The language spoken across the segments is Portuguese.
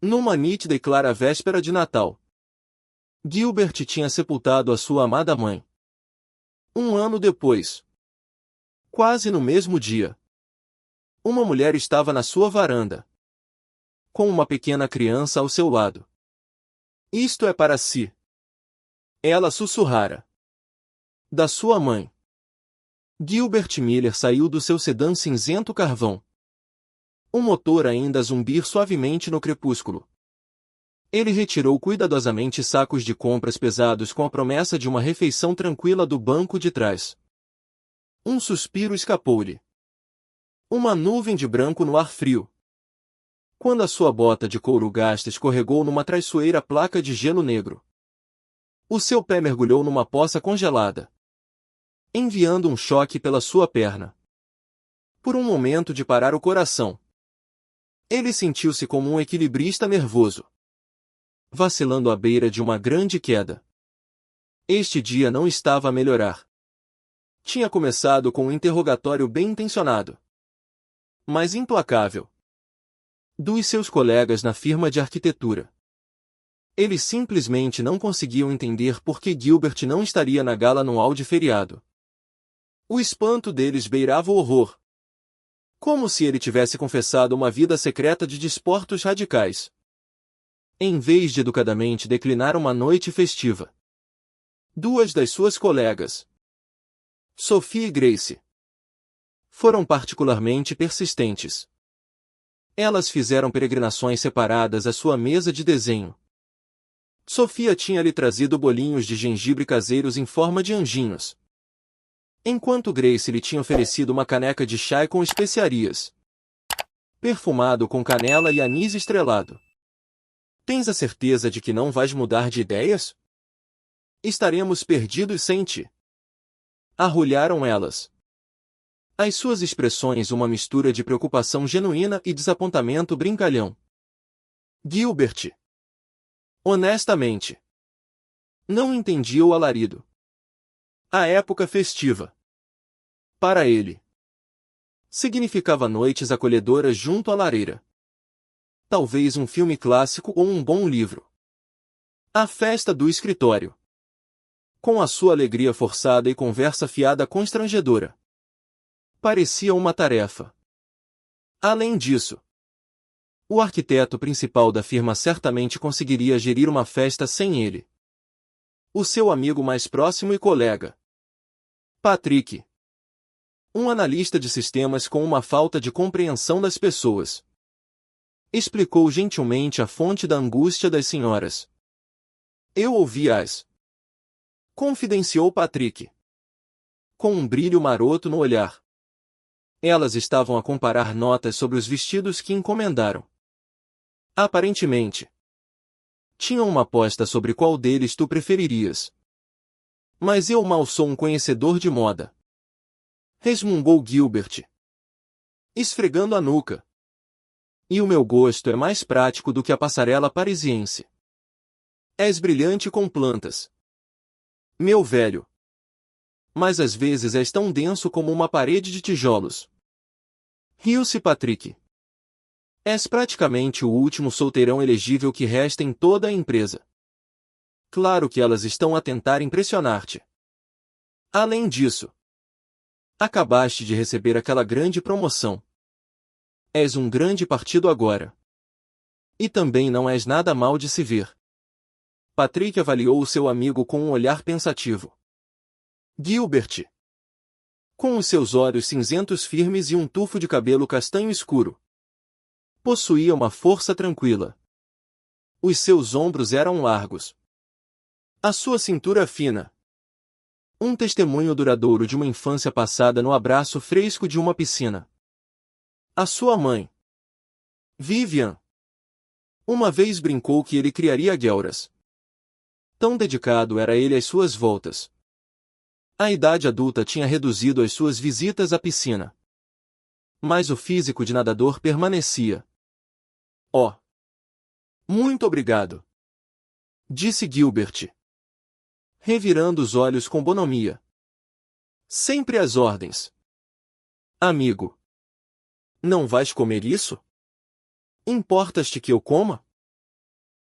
Numa nítida e clara véspera de Natal, Gilbert tinha sepultado a sua amada mãe. Um ano depois, quase no mesmo dia, uma mulher estava na sua varanda, com uma pequena criança ao seu lado. Isto é para si. Ela sussurrara. Da sua mãe. Gilbert Miller saiu do seu sedã cinzento carvão. O motor ainda a zumbir suavemente no crepúsculo. Ele retirou cuidadosamente sacos de compras pesados com a promessa de uma refeição tranquila do banco de trás. Um suspiro escapou-lhe. Uma nuvem de branco no ar frio. Quando a sua bota de couro gasta escorregou numa traiçoeira placa de gelo negro. O seu pé mergulhou numa poça congelada, enviando um choque pela sua perna. Por um momento de parar o coração, ele sentiu-se como um equilibrista nervoso, vacilando à beira de uma grande queda. Este dia não estava a melhorar. Tinha começado com um interrogatório bem intencionado, mas implacável, dos seus colegas na firma de arquitetura. Eles simplesmente não conseguiam entender por que Gilbert não estaria na gala anual de feriado. O espanto deles beirava o horror. Como se ele tivesse confessado uma vida secreta de desportos radicais, em vez de educadamente declinar uma noite festiva. Duas das suas colegas, Sophie e Grace, foram particularmente persistentes. Elas fizeram peregrinações separadas à sua mesa de desenho. Sofia tinha-lhe trazido bolinhos de gengibre caseiros em forma de anjinhos, enquanto Grace lhe tinha oferecido uma caneca de chá com especiarias, perfumado com canela e anis estrelado. Tens a certeza de que não vais mudar de ideias? Estaremos perdidos sem ti. Arrulharam elas. As suas expressões uma mistura de preocupação genuína e desapontamento brincalhão. Gilbert, honestamente, não entendia o alarido. A época festiva, para ele, significava noites acolhedoras junto à lareira. Talvez um filme clássico ou um bom livro. A festa do escritório, com a sua alegria forçada e conversa fiada constrangedora, parecia uma tarefa. Além disso, o arquiteto principal da firma certamente conseguiria gerir uma festa sem ele. O seu amigo mais próximo e colega, Patrick, um analista de sistemas com uma falta de compreensão das pessoas, explicou gentilmente a fonte da angústia das senhoras. Eu ouvi-as, confidenciou Patrick, com um brilho maroto no olhar. Elas estavam a comparar notas sobre os vestidos que encomendaram. Aparentemente, tinham uma aposta sobre qual deles tu preferirias. Mas eu mal sou um conhecedor de moda, resmungou Gilbert, esfregando a nuca. E o meu gosto é mais prático do que a passarela parisiense. És brilhante com plantas, meu velho. Mas às vezes és tão denso como uma parede de tijolos. Riu-se Patrick. És praticamente o último solteirão elegível que resta em toda a empresa. Claro que elas estão a tentar impressionar-te. Além disso, acabaste de receber aquela grande promoção. És um grande partido agora. E também não és nada mal de se ver. Patrick avaliou o seu amigo com um olhar pensativo. Gilbert, com os seus olhos cinzentos firmes e um tufo de cabelo castanho escuro, possuía uma força tranquila. Os seus ombros eram largos. A sua cintura fina. Um testemunho duradouro de uma infância passada no abraço fresco de uma piscina. A sua mãe, Vivian, uma vez brincou que ele criaria guelras. Tão dedicado era ele às suas voltas. A idade adulta tinha reduzido as suas visitas à piscina. Mas o físico de nadador permanecia. Oh! Muito obrigado, disse Gilbert, revirando os olhos com bonomia. Sempre às ordens. Amigo. Não vais comer isso? Importas-te que eu coma?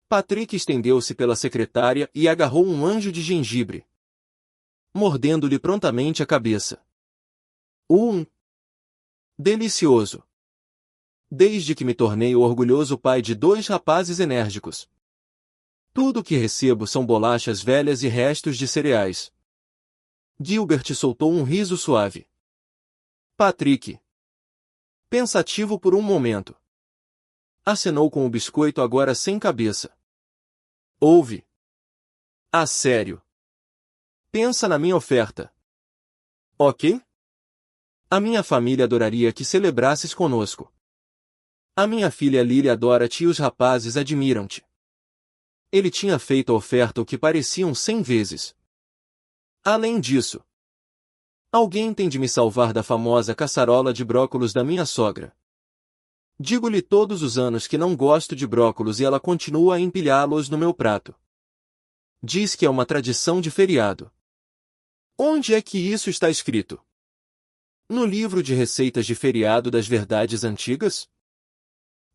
Patrick estendeu-se pela secretária e agarrou um anjo de gengibre, mordendo-lhe prontamente a cabeça. Delicioso! Desde que me tornei o orgulhoso pai de 2 rapazes enérgicos. Tudo o que recebo são bolachas velhas e restos de cereais. Gilbert soltou um riso suave. Patrick, pensativo por um momento, acenou com o biscoito agora sem cabeça. Ouve. A sério. Pensa na minha oferta. Ok? A minha família adoraria que celebrasses conosco. A minha filha Lily adora-te e os rapazes admiram-te. Ele tinha feito a oferta o que pareciam 100 vezes. Além disso, alguém tem de me salvar da famosa caçarola de brócolos da minha sogra. Digo-lhe todos os anos que não gosto de brócolos e ela continua a empilhá-los no meu prato. Diz que é uma tradição de feriado. Onde é que isso está escrito? No livro de receitas de feriado das Verdades Antigas?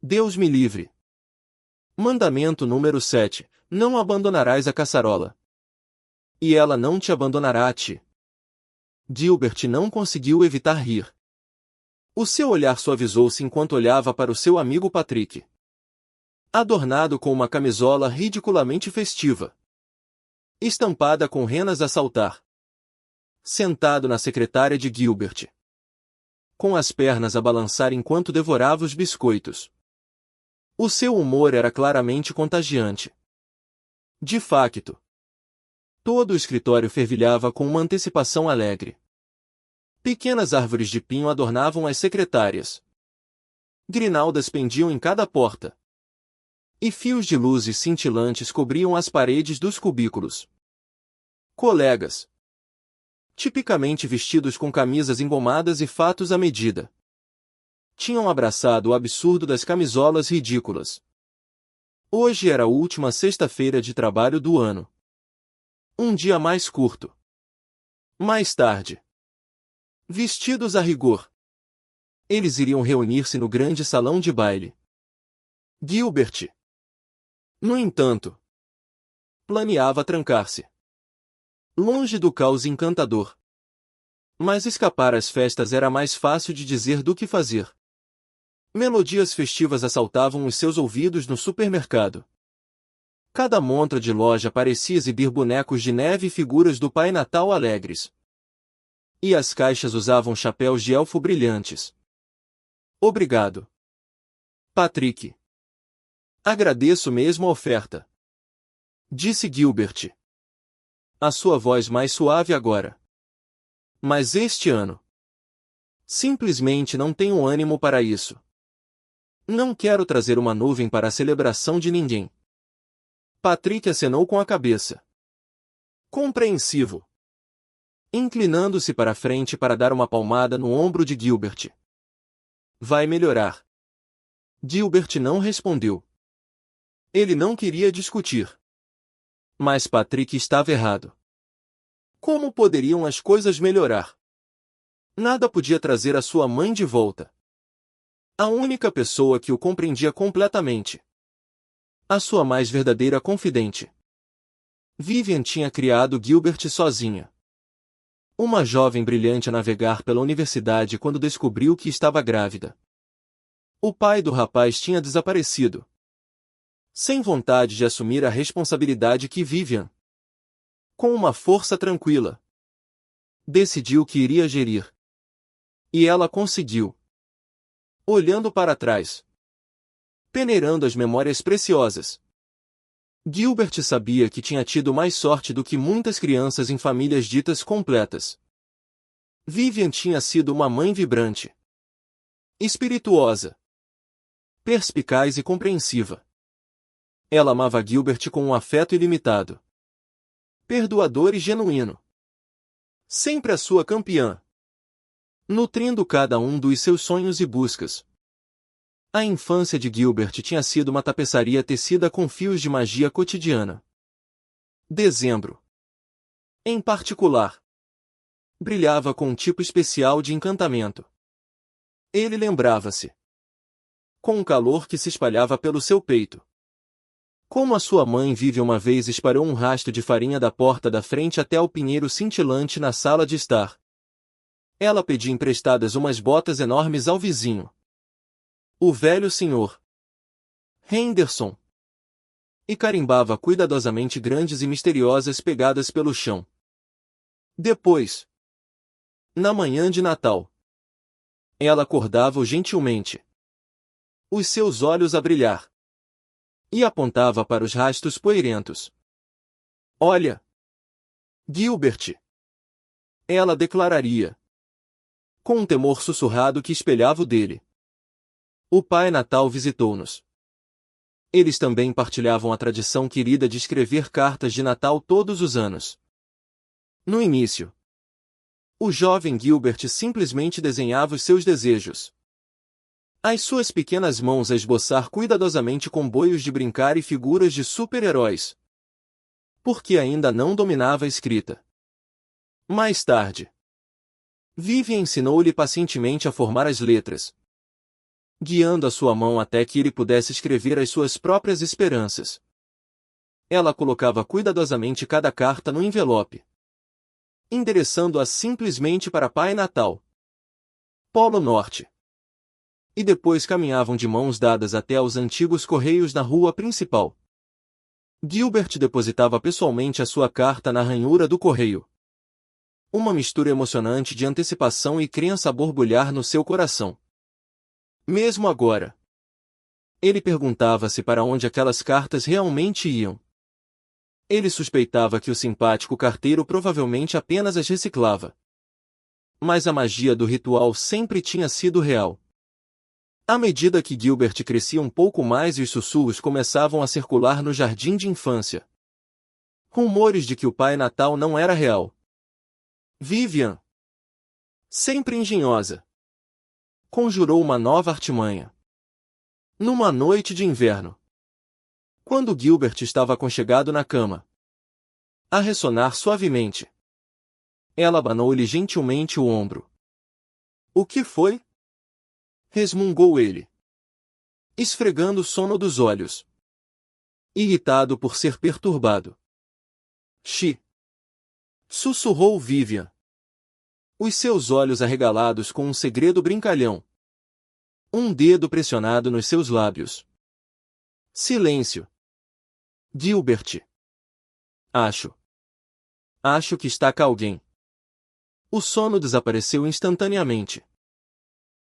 Deus me livre. Mandamento número 7. Não abandonarás a caçarola. E ela não te abandonará a ti. Gilbert não conseguiu evitar rir. O seu olhar suavizou-se enquanto olhava para o seu amigo Patrick, adornado com uma camisola ridiculamente festiva, estampada com renas a saltar, sentado na secretária de Gilbert, com as pernas a balançar enquanto devorava os biscoitos. O seu humor era claramente contagiante. De facto, todo o escritório fervilhava com uma antecipação alegre. Pequenas árvores de pinho adornavam as secretárias. Grinaldas pendiam em cada porta. E fios de luzes cintilantes cobriam as paredes dos cubículos. Colegas, tipicamente vestidos com camisas engomadas e fatos à medida, tinham abraçado o absurdo das camisolas ridículas. Hoje era a última sexta-feira de trabalho do ano. Um dia mais curto. Mais tarde, vestidos a rigor, eles iriam reunir-se no grande salão de baile. Gilbert, no entanto, planeava trancar-se longe do caos encantador. Mas escapar às festas era mais fácil de dizer do que fazer. Melodias festivas assaltavam os seus ouvidos no supermercado. Cada montra de loja parecia exibir bonecos de neve e figuras do Pai Natal alegres. E as caixas usavam chapéus de elfo brilhantes. Obrigado, Patrick. Agradeço mesmo a oferta, disse Gilbert, a sua voz mais suave agora. Mas este ano, simplesmente não tenho ânimo para isso. Não quero trazer uma nuvem para a celebração de ninguém. Patrick acenou com a cabeça, compreensivo, inclinando-se para a frente para dar uma palmada no ombro de Gilbert. Vai melhorar. Gilbert não respondeu. Ele não queria discutir. Mas Patrick estava errado. Como poderiam as coisas melhorar? Nada podia trazer a sua mãe de volta. A única pessoa que o compreendia completamente. A sua mais verdadeira confidente. Vivian tinha criado Gilbert sozinha. Uma jovem brilhante a navegar pela universidade quando descobriu que estava grávida. O pai do rapaz tinha desaparecido, sem vontade de assumir a responsabilidade que Vivian, com uma força tranquila, decidiu que iria gerir. E ela conseguiu. Olhando para trás, peneirando as memórias preciosas, Gilbert sabia que tinha tido mais sorte do que muitas crianças em famílias ditas completas. Vivian tinha sido uma mãe vibrante, espirituosa, perspicaz e compreensiva. Ela amava Gilbert com um afeto ilimitado, perdoador e genuíno. Sempre a sua campeã, nutrindo cada um dos seus sonhos e buscas. A infância de Gilbert tinha sido uma tapeçaria tecida com fios de magia cotidiana. Dezembro, em particular, brilhava com um tipo especial de encantamento. Ele lembrava-se, com um calor que se espalhava pelo seu peito, Como a sua mãe vive uma vez espalhou um rastro de farinha da porta da frente até o pinheiro cintilante na sala de estar. Ela pedia emprestadas umas botas enormes ao vizinho, o velho senhor Henderson, e carimbava cuidadosamente grandes e misteriosas pegadas pelo chão. Depois, na manhã de Natal, ela acordava-o gentilmente, os seus olhos a brilhar, e apontava para os rastros poeirentos. Olha, Gilbert! Ela declararia, com um temor sussurrado que espelhava o dele. O Pai Natal visitou-nos. Eles também partilhavam a tradição querida de escrever cartas de Natal todos os anos. No início, o jovem Gilbert simplesmente desenhava os seus desejos. As suas pequenas mãos a esboçar cuidadosamente comboios de brincar e figuras de super-heróis. Porque ainda não dominava a escrita. Mais tarde, Vivian ensinou-lhe pacientemente a formar as letras, guiando a sua mão até que ele pudesse escrever as suas próprias esperanças. Ela colocava cuidadosamente cada carta no envelope, endereçando-a simplesmente para Pai Natal, Polo Norte. E depois caminhavam de mãos dadas até aos antigos correios na rua principal. Gilbert depositava pessoalmente a sua carta na ranhura do correio. Uma mistura emocionante de antecipação e crença a borbulhar no seu coração. Mesmo agora, ele perguntava-se para onde aquelas cartas realmente iam. Ele suspeitava que o simpático carteiro provavelmente apenas as reciclava. Mas a magia do ritual sempre tinha sido real. À medida que Gilbert crescia um pouco mais e os sussurros começavam a circular no jardim de infância, rumores de que o Pai Natal não era real. Vivian, sempre engenhosa, conjurou uma nova artimanha. Numa noite de inverno, quando Gilbert estava aconchegado na cama, a ressonar suavemente, ela abanou-lhe gentilmente o ombro. O que foi? Resmungou ele, esfregando o sono dos olhos, irritado por ser perturbado. Sussurrou Vivian, os seus olhos arregalados com um segredo brincalhão. Um dedo pressionado nos seus lábios. Silêncio. Gilbert. Acho que está cá alguém. O sono desapareceu instantaneamente.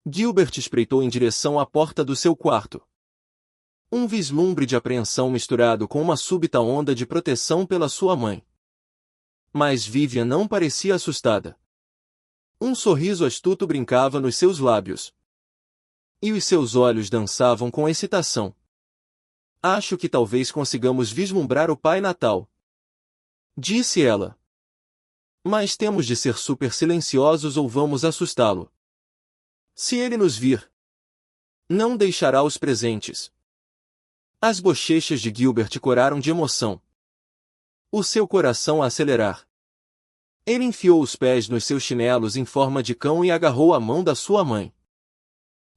Gilbert espreitou em direção à porta do seu quarto. Um vislumbre de apreensão misturado com uma súbita onda de proteção pela sua mãe. Mas Vivian não parecia assustada. Um sorriso astuto brincava nos seus lábios. E os seus olhos dançavam com excitação. Acho que talvez consigamos vislumbrar o Pai Natal, disse ela. Mas temos de ser super silenciosos ou vamos assustá-lo. Se ele nos vir, não deixará os presentes. As bochechas de Gilbert coraram de emoção. O seu coração a acelerar. Ele enfiou os pés nos seus chinelos em forma de cão e agarrou a mão da sua mãe.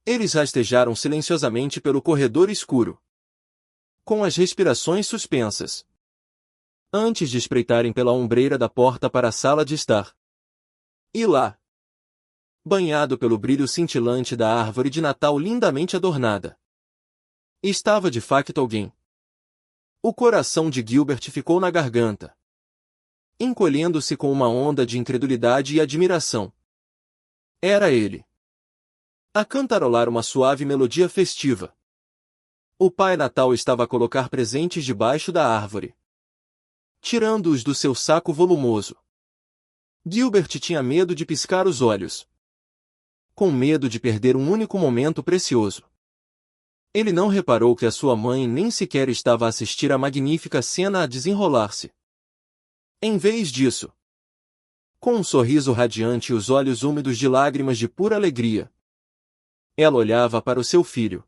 Eles rastejaram silenciosamente pelo corredor escuro, com as respirações suspensas, antes de espreitarem pela ombreira da porta para a sala de estar. E lá, banhado pelo brilho cintilante da árvore de Natal lindamente adornada, estava de facto alguém. O coração de Gilbert ficou na garganta, encolhendo-se com uma onda de incredulidade e admiração. Era ele, a cantarolar uma suave melodia festiva. O Pai Natal estava a colocar presentes debaixo da árvore, tirando-os do seu saco volumoso. Gilbert tinha medo de piscar os olhos, com medo de perder um único momento precioso. Ele não reparou que a sua mãe nem sequer estava a assistir à magnífica cena a desenrolar-se. Em vez disso, com um sorriso radiante e os olhos úmidos de lágrimas de pura alegria, ela olhava para o seu filho.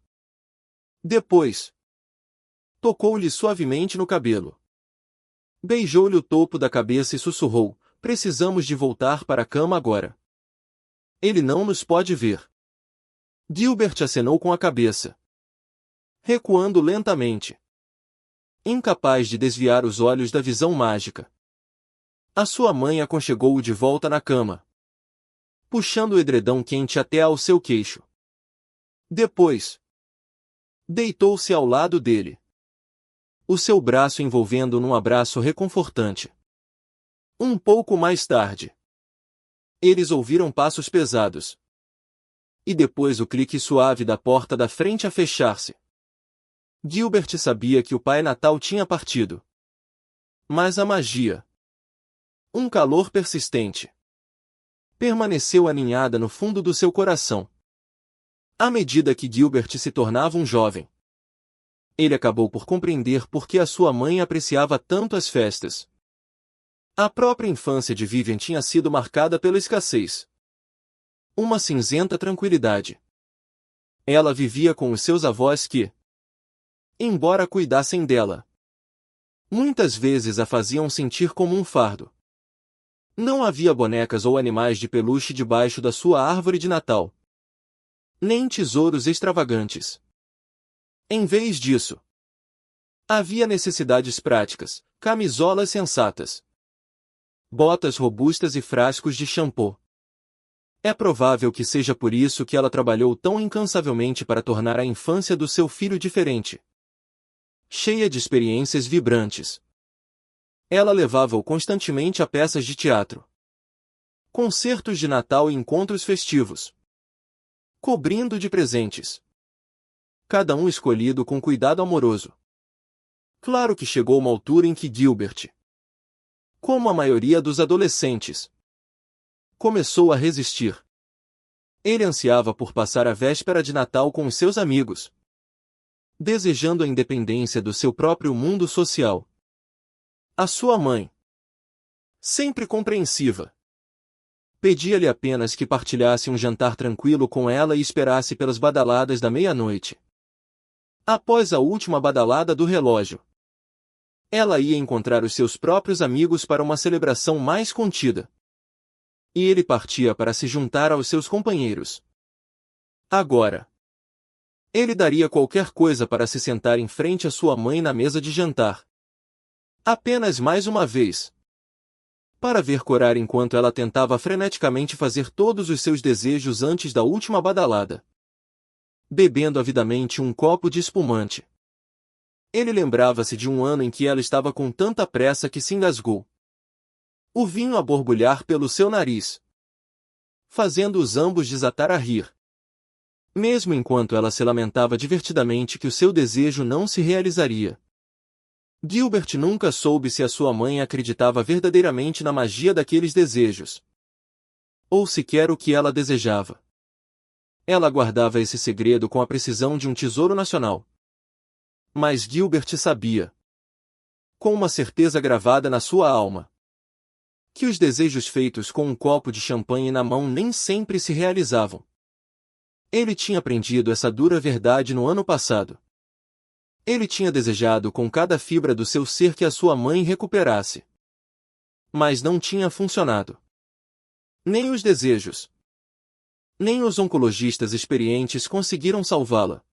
Depois, tocou-lhe suavemente no cabelo. Beijou-lhe o topo da cabeça e sussurrou: precisamos de voltar para a cama agora. Ele não nos pode ver. Gilbert acenou com a cabeça, recuando lentamente. incapaz de desviar os olhos da visão mágica. A sua mãe aconchegou-o de volta na cama, puxando o edredão quente até ao seu queixo. Depois, deitou-se ao lado dele, o seu braço envolvendo num abraço reconfortante. Um pouco mais tarde, eles ouviram passos pesados. E depois o clique suave da porta da frente a fechar-se. Gilbert sabia que o Pai Natal tinha partido. Mas a magia, um calor persistente, permaneceu aninhada no fundo do seu coração. À medida que Gilbert se tornava um jovem, ele acabou por compreender por que a sua mãe apreciava tanto as festas. A própria infância de Vivian tinha sido marcada pela escassez. Uma cinzenta tranquilidade. Ela vivia com os seus avós que, embora cuidassem dela, muitas vezes a faziam sentir como um fardo. Não havia bonecas ou animais de peluche debaixo da sua árvore de Natal, nem tesouros extravagantes. Em vez disso, havia necessidades práticas, camisolas sensatas, botas robustas e frascos de shampoo. É provável que seja por isso que ela trabalhou tão incansavelmente para tornar a infância do seu filho diferente, cheia de experiências vibrantes. Ela levava-o constantemente a peças de teatro, concertos de Natal e encontros festivos, cobrindo de presentes, cada um escolhido com cuidado amoroso. Claro que chegou uma altura em que Gilbert, como a maioria dos adolescentes, começou a resistir. Ele ansiava por passar a véspera de Natal com os seus amigos, desejando a independência do seu próprio mundo social. A sua mãe, sempre compreensiva, pedia-lhe apenas que partilhasse um jantar tranquilo com ela e esperasse pelas badaladas da meia-noite. Após a última badalada do relógio, ela ia encontrar os seus próprios amigos para uma celebração mais contida. E ele partia para se juntar aos seus companheiros. Agora, ele daria qualquer coisa para se sentar em frente à sua mãe na mesa de jantar. Apenas mais uma vez. Para ver corar enquanto ela tentava freneticamente fazer todos os seus desejos antes da última badalada, bebendo avidamente um copo de espumante. Ele lembrava-se de um ano em que ela estava com tanta pressa que se engasgou, o vinho a borbulhar pelo seu nariz, fazendo-os ambos desatar a rir. Mesmo enquanto ela se lamentava divertidamente que o seu desejo não se realizaria. Gilbert nunca soube se a sua mãe acreditava verdadeiramente na magia daqueles desejos, ou sequer o que ela desejava. Ela guardava esse segredo com a precisão de um tesouro nacional. Mas Gilbert sabia, com uma certeza gravada na sua alma, que os desejos feitos com um copo de champanhe na mão nem sempre se realizavam. Ele tinha aprendido essa dura verdade no ano passado. Ele tinha desejado com cada fibra do seu ser que a sua mãe recuperasse. Mas não tinha funcionado. Nem os desejos, nem os oncologistas experientes conseguiram salvá-la.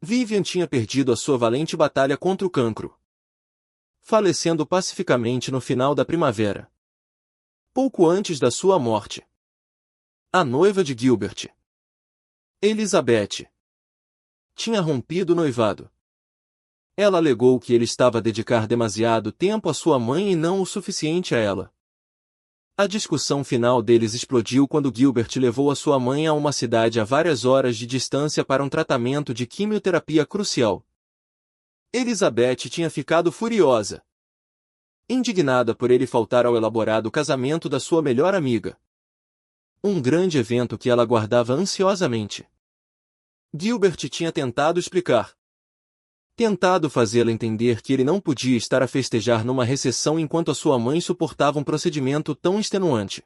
Vivian tinha perdido a sua valente batalha contra o cancro, falecendo pacificamente no final da primavera, pouco antes da sua morte. A noiva de Gilbert, Elizabeth, tinha rompido o noivado. Ela alegou que ele estava a dedicar demasiado tempo à sua mãe e não o suficiente a ela. A discussão final deles explodiu quando Gilbert levou a sua mãe a uma cidade a várias horas de distância para um tratamento de quimioterapia crucial. Elizabeth tinha ficado furiosa, indignada por ele faltar ao elaborado casamento da sua melhor amiga. Um grande evento que ela aguardava ansiosamente. Gilbert tinha tentado explicar, tentado fazê-la entender que ele não podia estar a festejar numa recessão enquanto a sua mãe suportava um procedimento tão extenuante.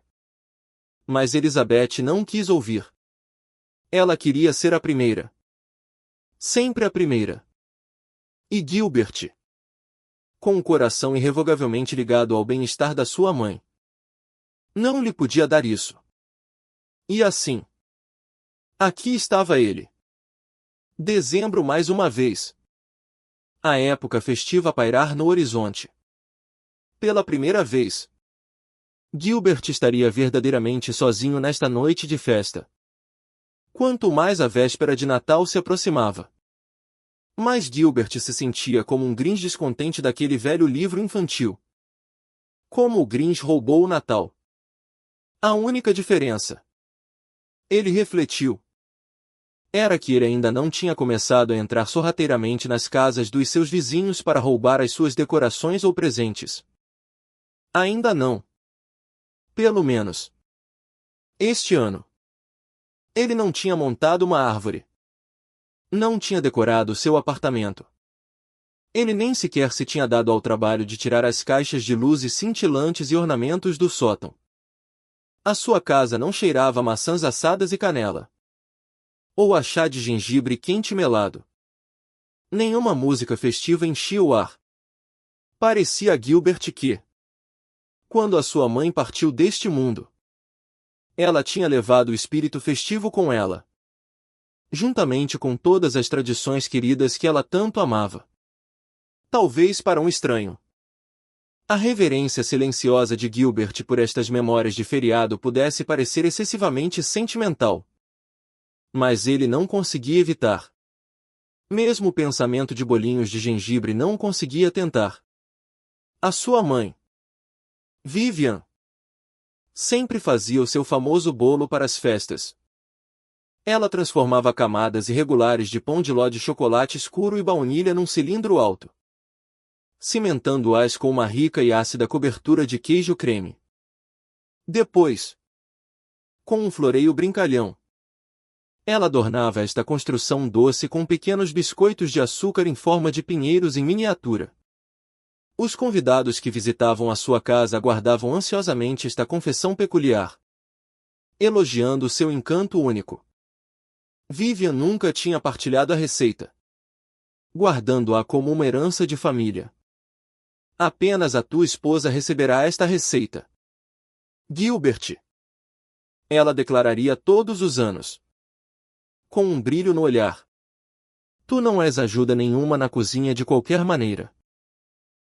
Mas Elizabeth não quis ouvir. Ela queria ser a primeira. Sempre a primeira. E Gilbert, com o coração irrevogavelmente ligado ao bem-estar da sua mãe, não lhe podia dar isso. E assim, aqui estava ele. Dezembro mais uma vez. A época festiva a pairar no horizonte. Pela primeira vez, Gilbert estaria verdadeiramente sozinho nesta noite de festa. Quanto mais a véspera de Natal se aproximava, mais Gilbert se sentia como um Grinch descontente daquele velho livro infantil. Como o Grinch roubou o Natal. A única diferença, ele refletiu, era que ele ainda não tinha começado a entrar sorrateiramente nas casas dos seus vizinhos para roubar as suas decorações ou presentes. Ainda não. Pelo menos este ano. Ele não tinha montado uma árvore. Não tinha decorado seu apartamento. Ele nem sequer se tinha dado ao trabalho de tirar as caixas de luzes cintilantes e ornamentos do sótão. A sua casa não cheirava a maçãs assadas e canela, ou a chá de gengibre quente e melado. Nenhuma música festiva enchia o ar. Parecia a Gilbert que, quando a sua mãe partiu deste mundo, ela tinha levado o espírito festivo com ela, juntamente com todas as tradições queridas que ela tanto amava. Talvez para um estranho, a reverência silenciosa de Gilbert por estas memórias de feriado pudesse parecer excessivamente sentimental. Mas ele não conseguia evitar. Mesmo o pensamento de bolinhos de gengibre não conseguia tentar. A sua mãe, Vivian, sempre fazia o seu famoso bolo para as festas. Ela transformava camadas irregulares de pão de ló de chocolate escuro e baunilha num cilindro alto, cimentando-as com uma rica e ácida cobertura de queijo creme. Depois, com um floreio brincalhão, ela adornava esta construção doce com pequenos biscoitos de açúcar em forma de pinheiros em miniatura. Os convidados que visitavam a sua casa aguardavam ansiosamente esta confecção peculiar, elogiando seu encanto único. Vivian nunca tinha partilhado a receita, guardando-a como uma herança de família. Apenas a tua esposa receberá esta receita, Gilbert, ela declararia todos os anos, com um brilho no olhar. Tu não és ajuda nenhuma na cozinha de qualquer maneira.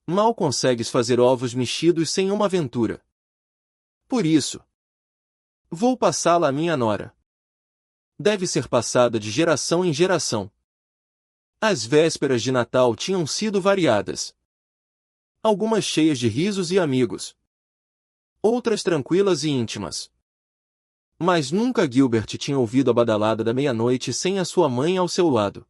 Mal consegues fazer ovos mexidos sem uma aventura. Por isso, vou passá-la à minha nora. Deve ser passada de geração em geração. As vésperas de Natal tinham sido variadas. Algumas cheias de risos e amigos. Outras tranquilas e íntimas. Mas nunca Gilbert tinha ouvido a badalada da meia-noite sem a sua mãe ao seu lado.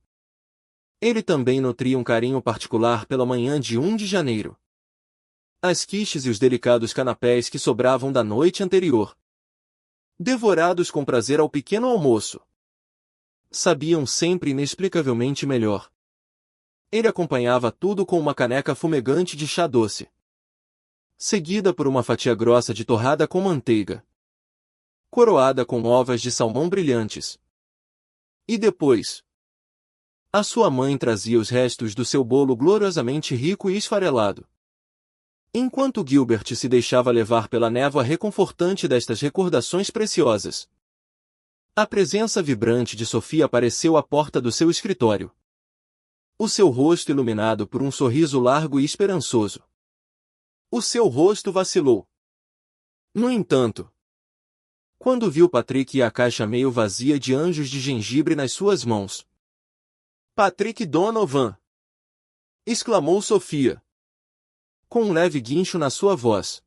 Ele também nutria um carinho particular pela manhã de 1 de janeiro. As quiches e os delicados canapés que sobravam da noite anterior, devorados com prazer ao pequeno almoço, sabiam sempre inexplicavelmente melhor. Ele acompanhava tudo com uma caneca fumegante de chá doce, seguida por uma fatia grossa de torrada com manteiga, coroada com ovas de salmão brilhantes. E depois, a sua mãe trazia os restos do seu bolo gloriosamente rico e esfarelado. Enquanto Gilbert se deixava levar pela névoa reconfortante destas recordações preciosas, a presença vibrante de Sofia apareceu à porta do seu escritório. O seu rosto iluminado por um sorriso largo e esperançoso. O seu rosto vacilou. No entanto, quando viu Patrick e a caixa meio vazia de anjos de gengibre nas suas mãos. Patrick Donovan! Exclamou Sofia, com um leve guincho na sua voz.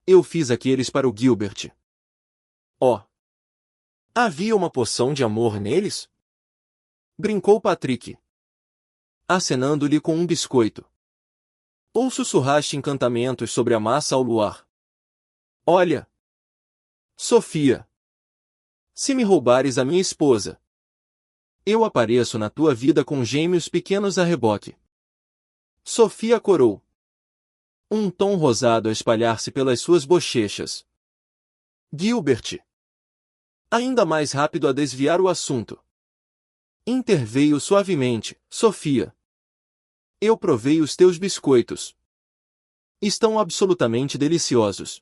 Eu fiz aqueles para o Gilbert. Oh! Havia uma poção de amor neles? Brincou Patrick, acenando-lhe com um biscoito. Ou sussurraste encantamentos sobre a massa ao luar? Olha, Sofia, se me roubares a minha esposa, eu apareço na tua vida com gêmeos pequenos a reboque. Sofia corou, um tom rosado a espalhar-se pelas suas bochechas. Gilbert, ainda mais rápido a desviar o assunto, interveio suavemente. Sofia, eu provei os teus biscoitos. Estão absolutamente deliciosos.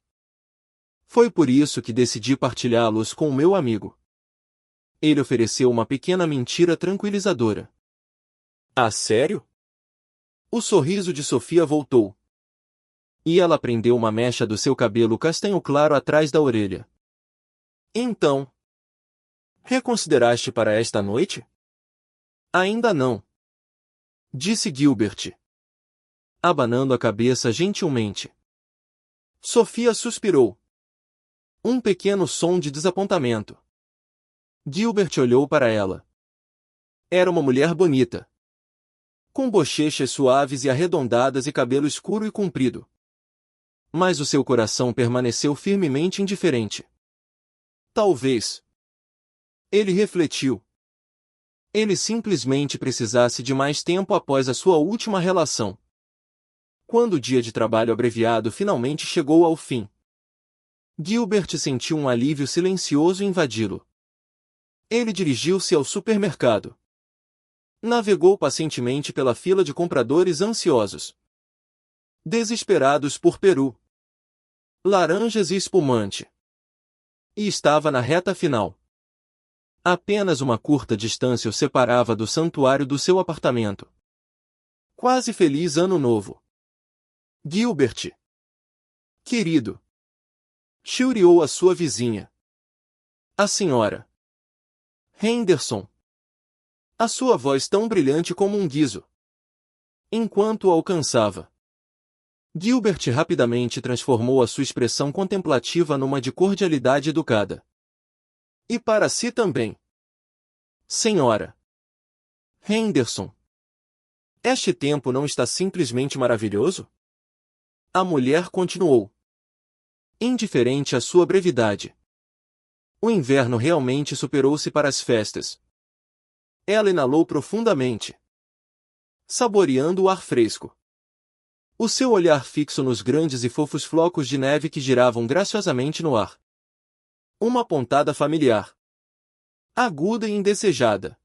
Foi por isso que decidi partilhá-los com o meu amigo. Ele ofereceu uma pequena mentira tranquilizadora. Ah, sério? O sorriso de Sofia voltou. E ela prendeu uma mecha do seu cabelo castanho claro atrás da orelha. Então, reconsideraste para esta noite? Ainda não, disse Gilbert, abanando a cabeça gentilmente. Sofia suspirou. Um pequeno som de desapontamento. Gilbert olhou para ela. Era uma mulher bonita, com bochechas suaves e arredondadas e cabelo escuro e comprido. Mas o seu coração permaneceu firmemente indiferente. Talvez, ele refletiu, ele simplesmente precisasse de mais tempo após a sua última relação. Quando o dia de trabalho abreviado finalmente chegou ao fim, Gilbert sentiu um alívio silencioso invadi-lo. Ele dirigiu-se ao supermercado. Navegou pacientemente pela fila de compradores ansiosos, desesperados por peru, laranjas e espumante. E estava na reta final. Apenas uma curta distância o separava do santuário do seu apartamento. Quase feliz ano novo, Gilbert. Querido, churiou a sua vizinha, a senhora Henderson. A sua voz tão brilhante como um guizo. Enquanto o alcançava, Gilbert rapidamente transformou a sua expressão contemplativa numa de cordialidade educada. E para si também, senhora Henderson. Este tempo não está simplesmente maravilhoso? A mulher continuou, indiferente à sua brevidade. O inverno realmente superou-se para as festas. Ela inalou profundamente, saboreando o ar fresco. O seu olhar fixo nos grandes e fofos flocos de neve que giravam graciosamente no ar. Uma pontada familiar, aguda e indesejada,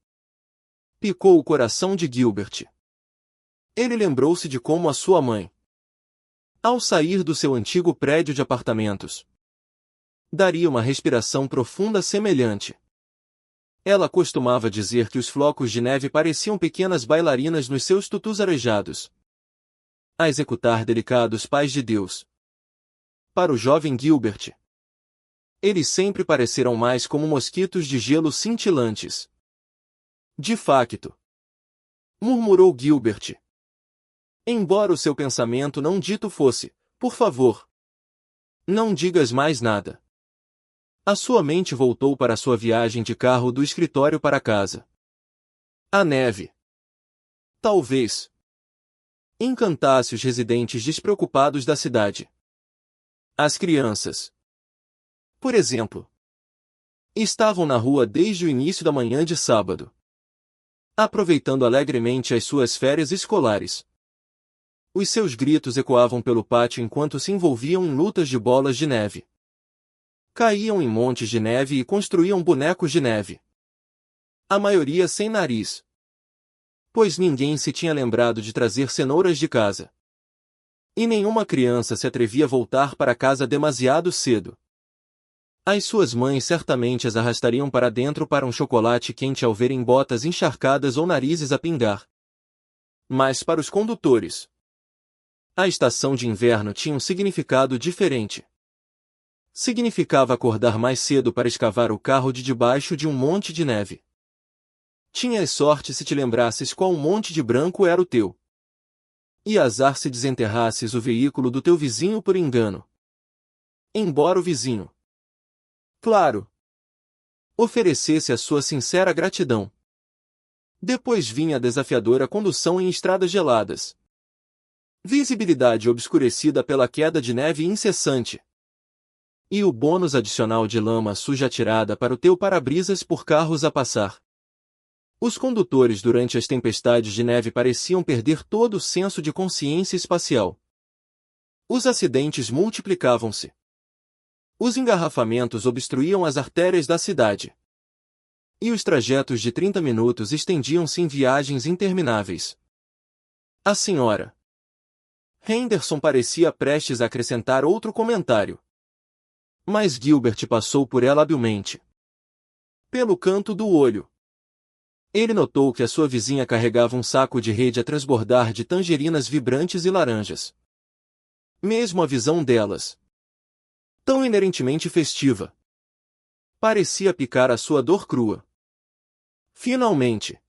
picou o coração de Gilbert. Ele lembrou-se de como a sua mãe, ao sair do seu antigo prédio de apartamentos, daria uma respiração profunda semelhante. Ela costumava dizer que os flocos de neve pareciam pequenas bailarinas nos seus tutus arejados, a executar delicados pais de Deus. Para o jovem Gilbert, eles sempre pareceram mais como mosquitos de gelo cintilantes. De facto, murmurou Gilbert, embora o seu pensamento não dito fosse, por favor, não digas mais nada. A sua mente voltou para sua viagem de carro do escritório para casa. A neve, talvez, encantasse os residentes despreocupados da cidade. As crianças, por exemplo, estavam na rua desde o início da manhã de sábado, aproveitando alegremente as suas férias escolares. Os seus gritos ecoavam pelo pátio enquanto se envolviam em lutas de bolas de neve. Caíam em montes de neve e construíam bonecos de neve. A maioria sem nariz, pois ninguém se tinha lembrado de trazer cenouras de casa. E nenhuma criança se atrevia a voltar para casa demasiado cedo. As suas mães certamente as arrastariam para dentro para um chocolate quente ao verem botas encharcadas ou narizes a pingar. Mas para os condutores, a estação de inverno tinha um significado diferente. Significava acordar mais cedo para escavar o carro de debaixo de um monte de neve. Tinhas sorte se te lembrasses qual monte de branco era o teu. E azar se desenterrasses o veículo do teu vizinho por engano. Embora o vizinho, claro, oferecesse a sua sincera gratidão. Depois vinha a desafiadora condução em estradas geladas. Visibilidade obscurecida pela queda de neve incessante. E o bônus adicional de lama suja atirada para o teu para-brisas por carros a passar. Os condutores durante as tempestades de neve pareciam perder todo o senso de consciência espacial. Os acidentes multiplicavam-se. Os engarrafamentos obstruíam as artérias da cidade. E os trajetos de 30 minutos estendiam-se em viagens intermináveis. A senhora Henderson parecia prestes a acrescentar outro comentário. Mas Gilbert passou por ela habilmente, pelo canto do olho. Ele notou que a sua vizinha carregava um saco de rede a transbordar de tangerinas vibrantes e laranjas. Mesmo a visão delas, tão inerentemente festiva, parecia picar a sua dor crua. Finalmente,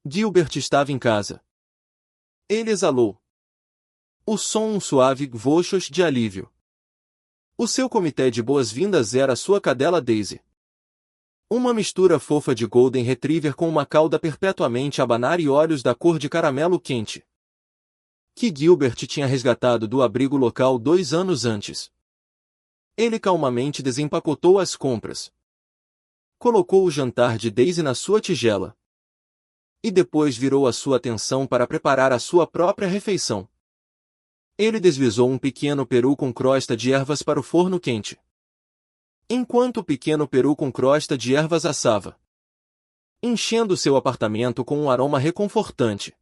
Gilbert estava em casa. Ele exalou o som um suave voxos de alívio. O seu comitê de boas-vindas era sua cadela Daisy. Uma mistura fofa de Golden Retriever com uma cauda perpetuamente a abanar e olhos da cor de caramelo quente, que Gilbert tinha resgatado do abrigo local 2 anos antes. Ele calmamente desempacotou as compras, colocou o jantar de Daisy na sua tigela, e depois virou a sua atenção para preparar a sua própria refeição. Ele deslizou um pequeno peru com crosta de ervas para o forno quente, enquanto o pequeno peru com crosta de ervas assava, enchendo seu apartamento com um aroma reconfortante.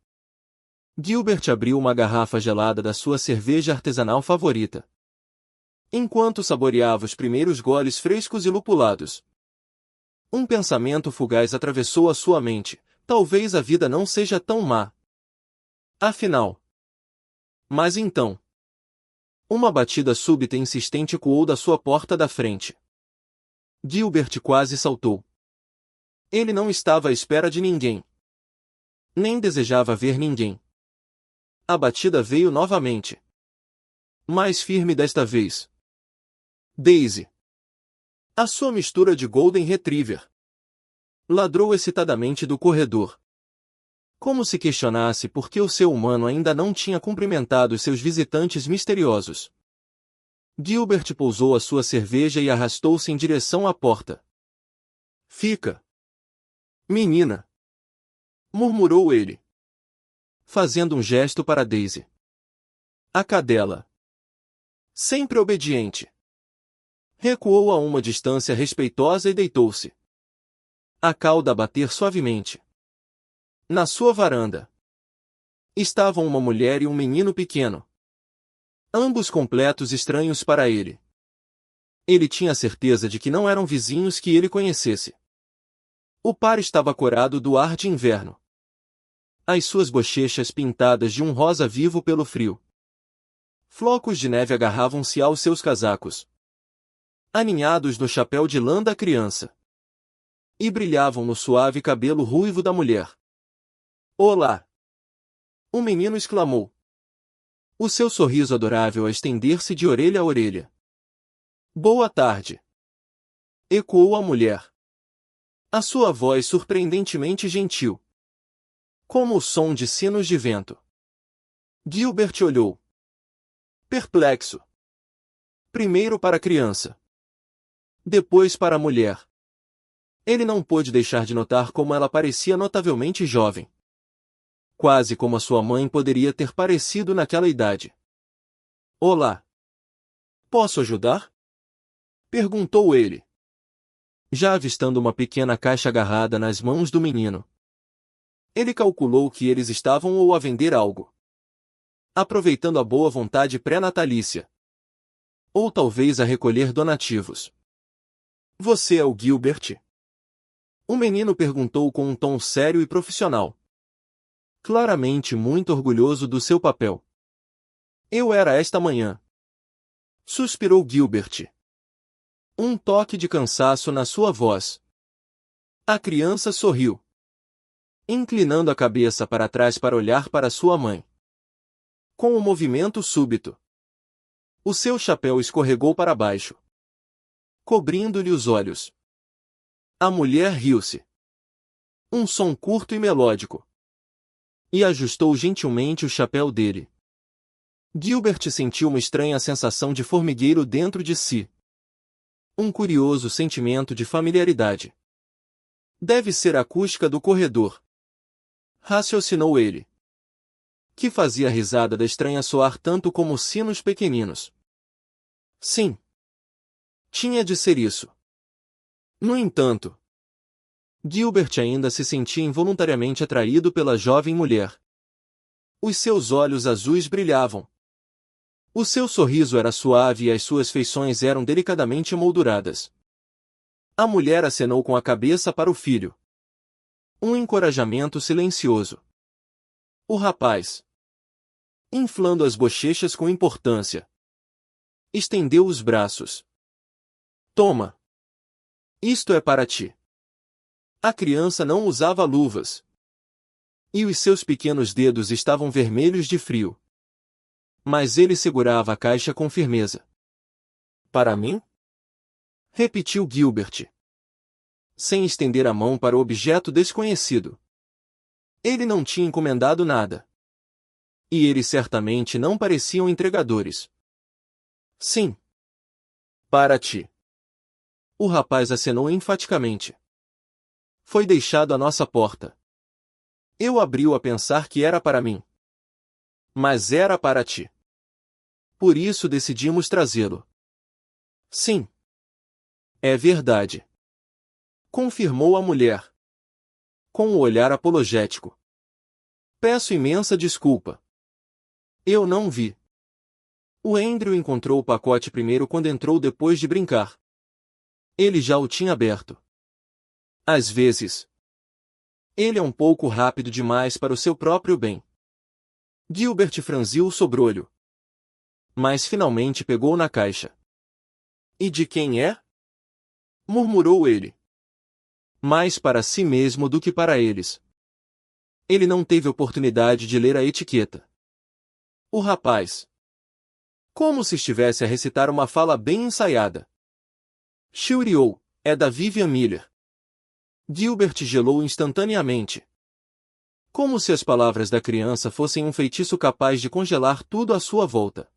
Gilbert abriu uma garrafa gelada da sua cerveja artesanal favorita, enquanto saboreava os primeiros goles frescos e lupulados. Um pensamento fugaz atravessou a sua mente: talvez a vida não seja tão má. Afinal. Mas então, uma batida súbita e insistente ecoou da sua porta da frente. Gilbert quase saltou. Ele não estava à espera de ninguém, nem desejava ver ninguém. A batida veio novamente, mais firme desta vez. Daisy, a sua mistura de Golden Retriever, ladrou excitadamente do corredor, como se questionasse por que o seu humano ainda não tinha cumprimentado seus visitantes misteriosos. Gilbert pousou a sua cerveja e arrastou-se em direção à porta. Fica, menina, murmurou ele, fazendo um gesto para Daisy. A cadela, sempre obediente, recuou a uma distância respeitosa e deitou-se, a cauda a bater suavemente. Na sua varanda estavam uma mulher e um menino pequeno, ambos completos estranhos para ele. Ele tinha certeza de que não eram vizinhos que ele conhecesse. O par estava corado do ar de inverno, as suas bochechas pintadas de um rosa vivo pelo frio. Flocos de neve agarravam-se aos seus casacos, aninhados no chapéu de lã da criança, e brilhavam no suave cabelo ruivo da mulher. Olá! O menino exclamou, o seu sorriso adorável a estender-se de orelha a orelha. Boa tarde! Ecoou a mulher, a sua voz surpreendentemente gentil, como o som de sinos de vento. Gilbert olhou, perplexo. Primeiro para a criança, depois para a mulher. Ele não pôde deixar de notar como ela parecia notavelmente jovem, quase como a sua mãe poderia ter parecido naquela idade. Olá! Posso ajudar? Perguntou ele, já avistando uma pequena caixa agarrada nas mãos do menino. Ele calculou que eles estavam ou a vender algo, aproveitando a boa vontade pré-natalícia, ou talvez a recolher donativos. Você é o Gilbert? O menino perguntou com um tom sério e profissional, claramente muito orgulhoso do seu papel. Eu era esta manhã, suspirou Gilbert, um toque de cansaço na sua voz. A criança sorriu, inclinando a cabeça para trás para olhar para sua mãe. Com um movimento súbito, o seu chapéu escorregou para baixo, cobrindo-lhe os olhos. A mulher riu-se, um som curto e melódico, e ajustou gentilmente o chapéu dele. Gilbert sentiu uma estranha sensação de formigueiro dentro de si, um curioso sentimento de familiaridade. Deve ser a acústica do corredor, raciocinou ele, que fazia a risada da estranha soar tanto como sinos pequeninos. Sim, tinha de ser isso. No entanto, Gilbert ainda se sentia involuntariamente atraído pela jovem mulher. Os seus olhos azuis brilhavam. O seu sorriso era suave e as suas feições eram delicadamente molduradas. A mulher acenou com a cabeça para o filho. Um encorajamento silencioso. O rapaz, inflando as bochechas com importância, estendeu os braços. Toma. Isto é para ti. A criança não usava luvas. E os seus pequenos dedos estavam vermelhos de frio. Mas ele segurava a caixa com firmeza. Para mim? Repetiu Gilbert, sem estender a mão para o objeto desconhecido. Ele não tinha encomendado nada. E eles certamente não pareciam entregadores. Sim. Para ti. O rapaz acenou enfaticamente. Foi deixado à nossa porta. Eu abri-o a pensar que era para mim. Mas era para ti. Por isso decidimos trazê-lo. Sim. É verdade. Confirmou a mulher, com um olhar apologético. Peço imensa desculpa. Eu não vi. O Andrew encontrou o pacote primeiro quando entrou depois de brincar. Ele já o tinha aberto. Às vezes, ele é um pouco rápido demais para o seu próprio bem. Gilbert franziu o sobrolho. Mas finalmente pegou na caixa. E de quem é? Murmurou ele. Mais para si mesmo do que para eles. Ele não teve oportunidade de ler a etiqueta. O rapaz, como se estivesse a recitar uma fala bem ensaiada, chilreou, é da Vivian Miller. Gilbert gelou instantaneamente. Como se as palavras da criança fossem um feitiço capaz de congelar tudo à sua volta.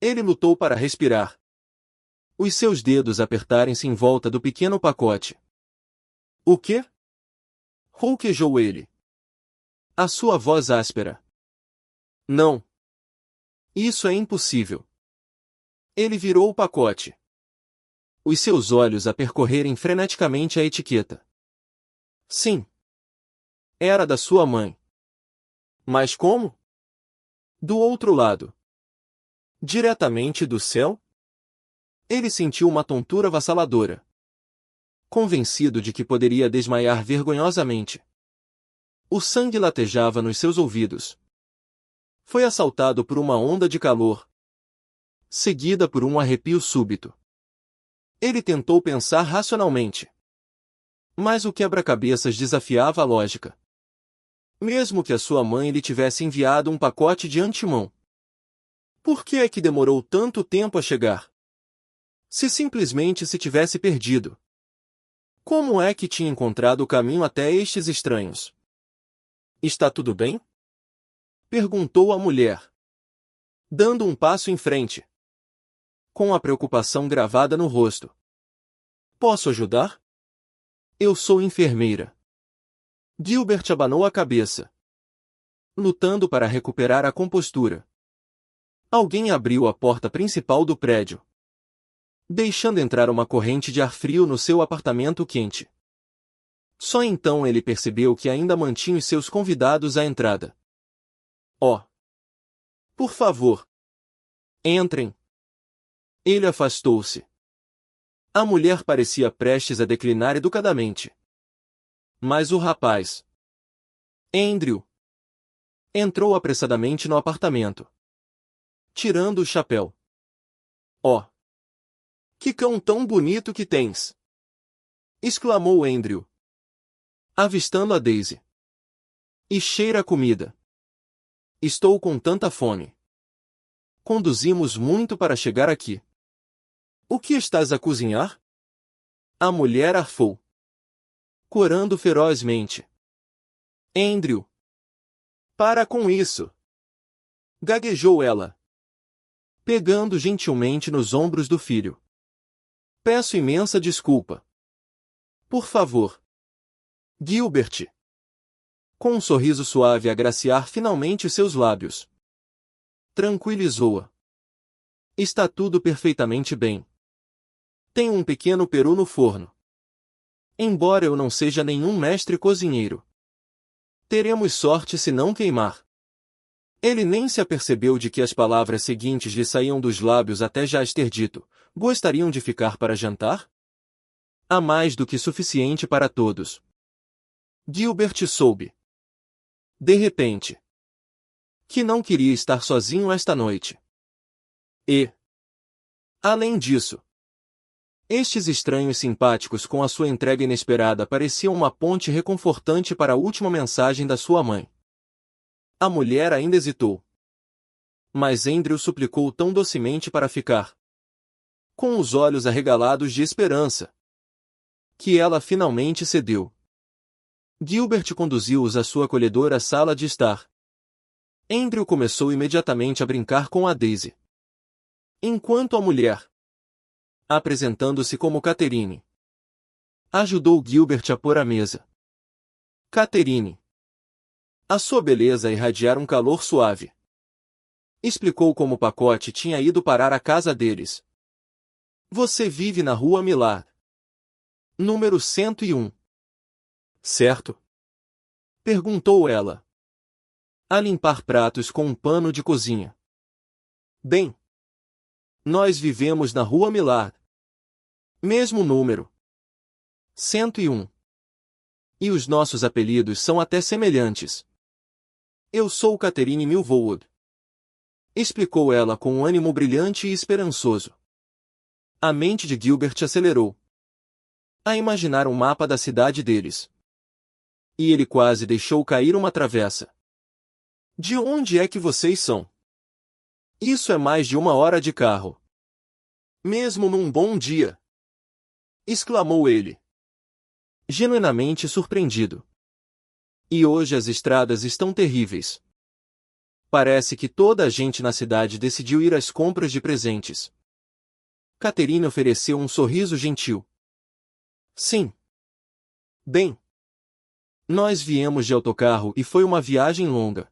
Ele lutou para respirar. Os seus dedos apertarem-se em volta do pequeno pacote. O quê? Rouquejou ele. A sua voz áspera. Não. Isso é impossível. Ele virou o pacote. Os seus olhos a percorrerem freneticamente a etiqueta. Sim. Era da sua mãe. Mas como? Do outro lado. Diretamente do céu? Ele sentiu uma tontura avassaladora. Convencido de que poderia desmaiar vergonhosamente. O sangue latejava nos seus ouvidos. Foi assaltado por uma onda de calor, seguida por um arrepio súbito. Ele tentou pensar racionalmente. Mas o quebra-cabeças desafiava a lógica. Mesmo que a sua mãe lhe tivesse enviado um pacote de antemão. Por que é que demorou tanto tempo a chegar? Se simplesmente se tivesse perdido. Como é que tinha encontrado o caminho até estes estranhos? Está tudo bem? Perguntou a mulher, dando um passo em frente, com a preocupação gravada no rosto. Posso ajudar? Eu sou enfermeira. Gilbert abanou a cabeça, lutando para recuperar a compostura. Alguém abriu a porta principal do prédio, deixando entrar uma corrente de ar frio no seu apartamento quente. Só então ele percebeu que ainda mantinha os seus convidados à entrada. Oh! Por favor! Entrem! Ele afastou-se. A mulher parecia prestes a declinar educadamente. Mas o rapaz, Andrew, entrou apressadamente no apartamento, tirando o chapéu. Oh! Que cão tão bonito que tens! Exclamou Andrew, avistando a Daisy. E cheira a comida. Estou com tanta fome. Conduzimos muito para chegar aqui. O que estás a cozinhar? A mulher arfou, corando ferozmente. Andrew! Para com isso! Gaguejou ela, pegando gentilmente nos ombros do filho. Peço imensa desculpa. Por favor. Gilbert. Com um sorriso suave a agraciar finalmente os seus lábios. Tranquilizou-a. Está tudo perfeitamente bem. Tenho um pequeno peru no forno. Embora eu não seja nenhum mestre cozinheiro. Teremos sorte se não queimar. Ele nem se apercebeu de que as palavras seguintes lhe saíam dos lábios até já as ter dito. Gostariam de ficar para jantar? Há mais do que suficiente para todos. Gilbert soube, de repente, que não queria estar sozinho esta noite. E, além disso, estes estranhos simpáticos com a sua entrega inesperada pareciam uma ponte reconfortante para a última mensagem da sua mãe. A mulher ainda hesitou. Mas Andrew suplicou tão docemente para ficar, com os olhos arregalados de esperança, que ela finalmente cedeu. Gilbert conduziu-os à sua acolhedora sala de estar. Andrew começou imediatamente a brincar com a Daisy, enquanto a mulher, apresentando-se como Catherine, ajudou Gilbert a pôr a mesa. Catherine, a sua beleza irradiara um calor suave, explicou como o pacote tinha ido parar à casa deles. Você vive na rua Millar, número 101. Certo? Perguntou ela, a limpar pratos com um pano de cozinha. Bem, nós vivemos na rua Millar. Mesmo número. 101. E os nossos apelidos são até semelhantes. Eu sou Catherine Milwood, explicou ela com um ânimo brilhante e esperançoso. A mente de Gilbert acelerou, a imaginar um mapa da cidade deles. E ele quase deixou cair uma travessa. De onde é que vocês são? Isso é mais de 1 hora de carro. Mesmo num bom dia, exclamou ele, genuinamente surpreendido. E hoje as estradas estão terríveis. Parece que toda a gente na cidade decidiu ir às compras de presentes. Catherine ofereceu um sorriso gentil. Sim. Bem, nós viemos de autocarro e foi uma viagem longa.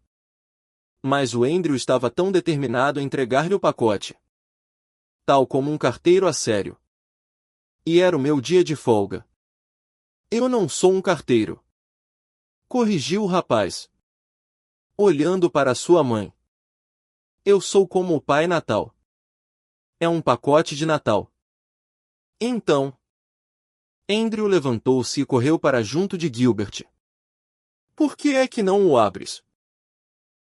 Mas o Andrew estava tão determinado a entregar-lhe o pacote, tal como um carteiro a sério. E era o meu dia de folga. Eu não sou um carteiro, corrigiu o rapaz, olhando para sua mãe. Eu sou como o Pai Natal. É um pacote de Natal. Então, Andrew levantou-se e correu para junto de Gilbert. Por que é que não o abres?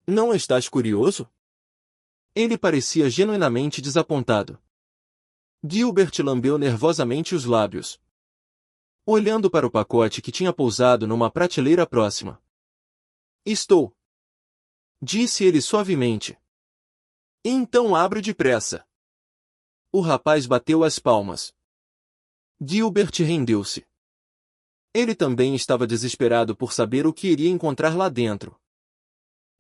Não estás curioso? Ele parecia genuinamente desapontado. Gilbert lambeu nervosamente os lábios, olhando para o pacote que tinha pousado numa prateleira próxima. Estou, disse ele suavemente. Então abre depressa. O rapaz bateu as palmas. Gilbert rendeu-se. Ele também estava desesperado por saber o que iria encontrar lá dentro,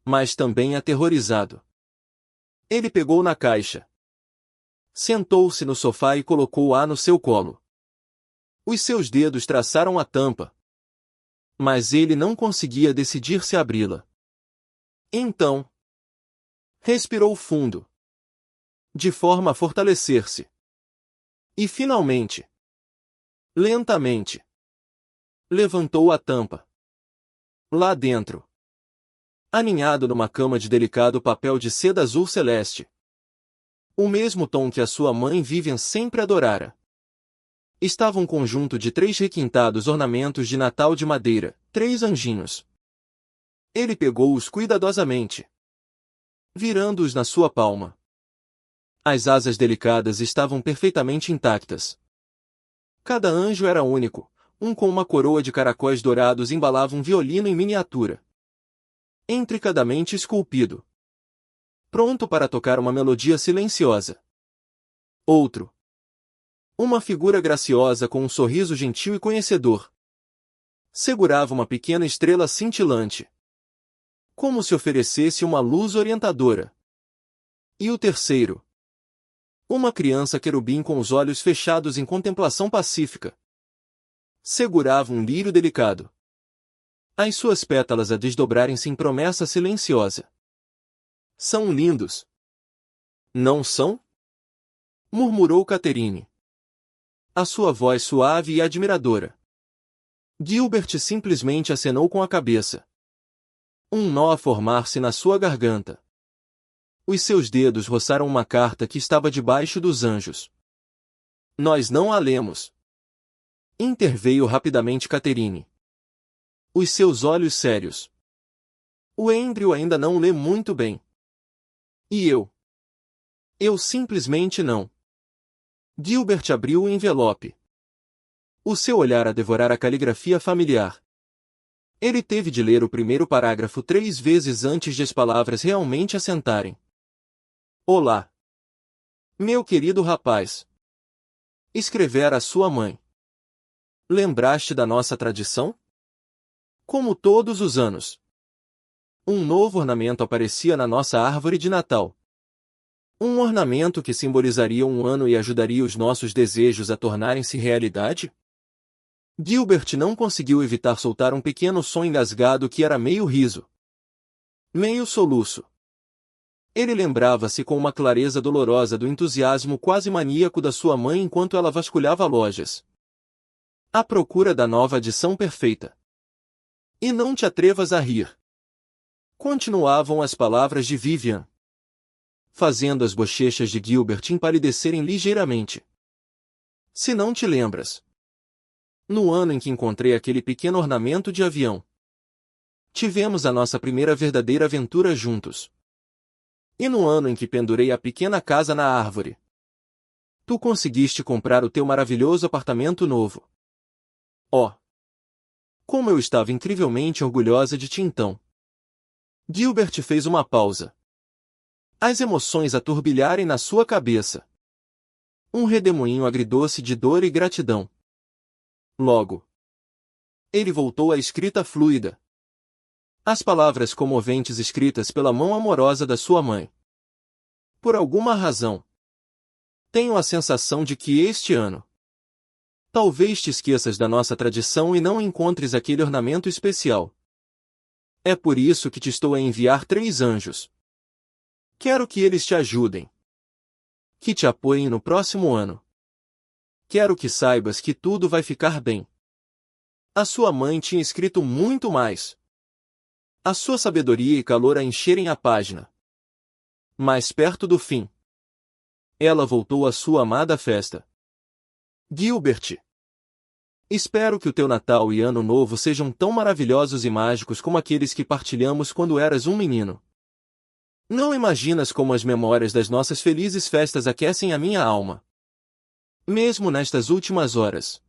mas também aterrorizado. Ele pegou na caixa, sentou-se no sofá e colocou-a no seu colo. Os seus dedos traçaram a tampa, mas ele não conseguia decidir-se a abri-la. Então, respirou fundo, de forma a fortalecer-se. E finalmente, lentamente, levantou a tampa. Lá dentro, aninhado numa cama de delicado papel de seda azul celeste, o mesmo tom que a sua mãe Vivian sempre adorara, estava um conjunto de 3 requintados ornamentos de Natal de madeira, 3 anjinhos. Ele pegou-os cuidadosamente, virando-os na sua palma. As asas delicadas estavam perfeitamente intactas. Cada anjo era único, um com uma coroa de caracóis dourados embalava um violino em miniatura, intricadamente esculpido, pronto para tocar uma melodia silenciosa. Outro, uma figura graciosa com um sorriso gentil e conhecedor, segurava uma pequena estrela cintilante, como se oferecesse uma luz orientadora. E o terceiro, uma criança querubim com os olhos fechados em contemplação pacífica, segurava um lírio delicado, as suas pétalas a desdobrarem-se em promessa silenciosa. São lindos. Não são? Murmurou Catherine, a sua voz suave e admiradora. Gilbert simplesmente acenou com a cabeça, um nó a formar-se na sua garganta. Os seus dedos roçaram uma carta que estava debaixo dos anjos. Nós não a lemos, interveio rapidamente Catherine. Os seus olhos sérios. O Andrew ainda não lê muito bem. E eu? Eu simplesmente não. Gilbert abriu o envelope. O seu olhar a devorar a caligrafia familiar. Ele teve de ler o primeiro parágrafo 3 vezes antes de as palavras realmente assentarem. Olá. Meu querido rapaz. Escrevera a sua mãe. Lembraste da nossa tradição? Como todos os anos. Um novo ornamento aparecia na nossa árvore de Natal. Um ornamento que simbolizaria um ano e ajudaria os nossos desejos a tornarem-se realidade? Gilbert não conseguiu evitar soltar um pequeno som engasgado que era meio riso, meio soluço. Ele lembrava-se com uma clareza dolorosa do entusiasmo quase maníaco da sua mãe enquanto ela vasculhava lojas, à procura da nova adição perfeita. E não te atrevas a rir. Continuavam as palavras de Vivian, fazendo as bochechas de Gilbert empalidecerem ligeiramente. Se não te lembras. No ano em que encontrei aquele pequeno ornamento de avião, tivemos a nossa primeira verdadeira aventura juntos. E no ano em que pendurei a pequena casa na árvore, tu conseguiste comprar o teu maravilhoso apartamento novo. Oh! Como eu estava incrivelmente orgulhosa de ti então. Gilbert fez uma pausa. As emoções a turbilharem na sua cabeça. Um redemoinho agridoce de dor e gratidão. Logo, ele voltou à escrita fluida. As palavras comoventes escritas pela mão amorosa da sua mãe. Por alguma razão, tenho a sensação de que este ano, talvez te esqueças da nossa tradição e não encontres aquele ornamento especial. É por isso que te estou a enviar 3 anjos. Quero que eles te ajudem. Que te apoiem no próximo ano. Quero que saibas que tudo vai ficar bem. A sua mãe tinha escrito muito mais. A sua sabedoria e calor a encherem a página. Mais perto do fim, ela voltou à sua amada festa. Gilbert. Espero que o teu Natal e Ano Novo sejam tão maravilhosos e mágicos como aqueles que partilhamos quando eras um menino. Não imaginas como as memórias das nossas felizes festas aquecem a minha alma. Mesmo nestas últimas horas.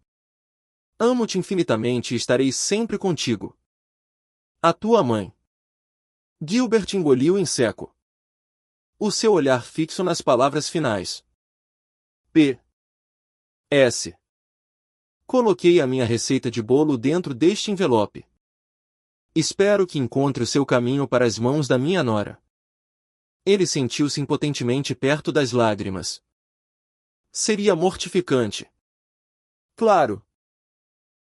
Amo-te infinitamente e estarei sempre contigo. A tua mãe. Gilbert engoliu em seco. O seu olhar fixo nas palavras finais. P. S. Coloquei a minha receita de bolo dentro deste envelope. Espero que encontre o seu caminho para as mãos da minha nora. Ele sentiu-se impotentemente perto das lágrimas. Seria mortificante. Claro.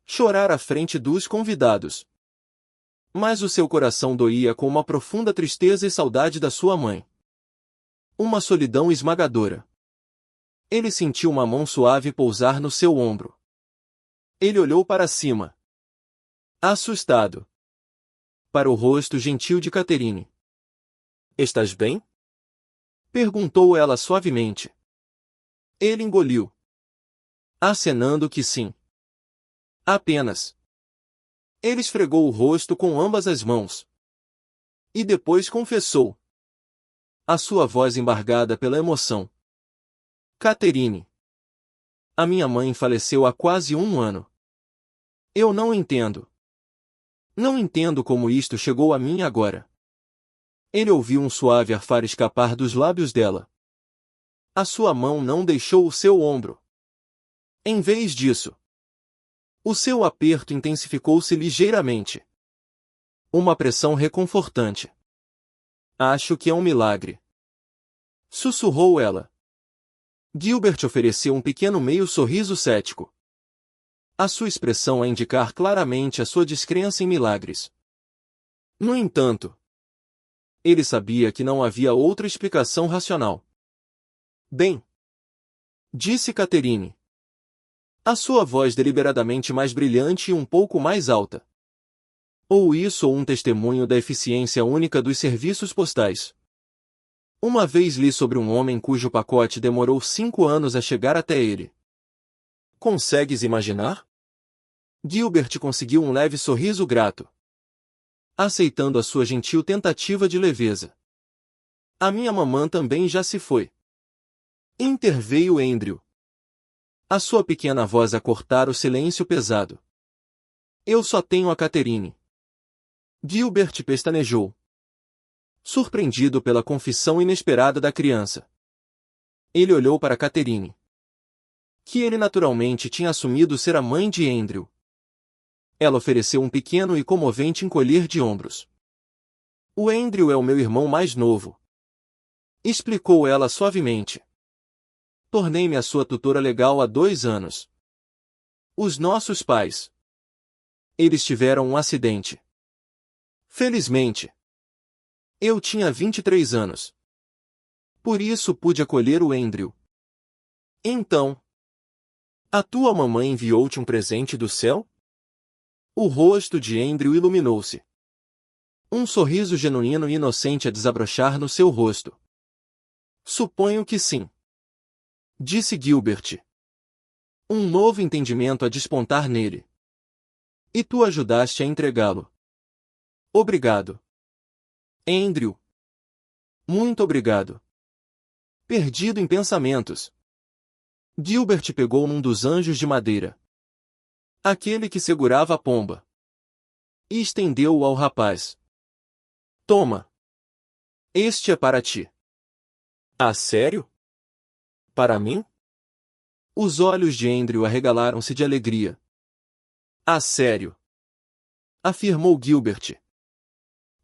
Chorar à frente dos convidados. Mas o seu coração doía com uma profunda tristeza e saudade da sua mãe. Uma solidão esmagadora. Ele sentiu uma mão suave pousar no seu ombro. Ele olhou para cima. Assustado. Para o rosto gentil de Catherine. Estás bem? Perguntou ela suavemente. Ele engoliu. Acenando que sim. Apenas. Ele esfregou o rosto com ambas as mãos. E depois confessou. A sua voz embargada pela emoção. Catherine. A minha mãe faleceu há quase 1 ano. Eu não entendo. Não entendo como isto chegou a mim agora. Ele ouviu um suave arfar escapar dos lábios dela. A sua mão não deixou o seu ombro. Em vez disso, o seu aperto intensificou-se ligeiramente. Uma pressão reconfortante. Acho que é um milagre. Sussurrou ela. Gilbert ofereceu um pequeno meio sorriso cético. A sua expressão a indicar claramente a sua descrença em milagres. No entanto, ele sabia que não havia outra explicação racional. Bem, disse Catherine. A sua voz deliberadamente mais brilhante e um pouco mais alta. Ou isso ou um testemunho da eficiência única dos serviços postais. Uma vez li sobre um homem cujo pacote demorou 5 anos a chegar até ele. Consegues imaginar? Gilbert conseguiu um leve sorriso grato, aceitando a sua gentil tentativa de leveza. A minha mamã também já se foi. Interveio Andrew, a sua pequena voz a cortar o silêncio pesado. Eu só tenho a Catherine. Gilbert pestanejou, surpreendido pela confissão inesperada da criança. Ele olhou para Catherine, que ele naturalmente tinha assumido ser a mãe de Andrew. Ela ofereceu um pequeno e comovente encolher de ombros. O Andrew é o meu irmão mais novo, explicou ela suavemente. Tornei-me a sua tutora legal há 2 anos. Os nossos pais. Eles tiveram um acidente. Felizmente. Eu tinha 23 anos. Por isso pude acolher o Andrew. Então, a tua mamãe enviou-te um presente do céu? O rosto de Andrew iluminou-se. Um sorriso genuíno e inocente a desabrochar no seu rosto. Suponho que sim, disse Gilbert. Um novo entendimento a despontar nele. E tu ajudaste a entregá-lo. Obrigado. Andrew. Muito obrigado. Perdido em pensamentos, Gilbert pegou num dos anjos de madeira, aquele que segurava a pomba, e estendeu-o ao rapaz. Toma. Este é para ti. Ah, sério? Para mim? Os olhos de Andrew arregalaram-se de alegria. Ah, sério? Afirmou Gilbert.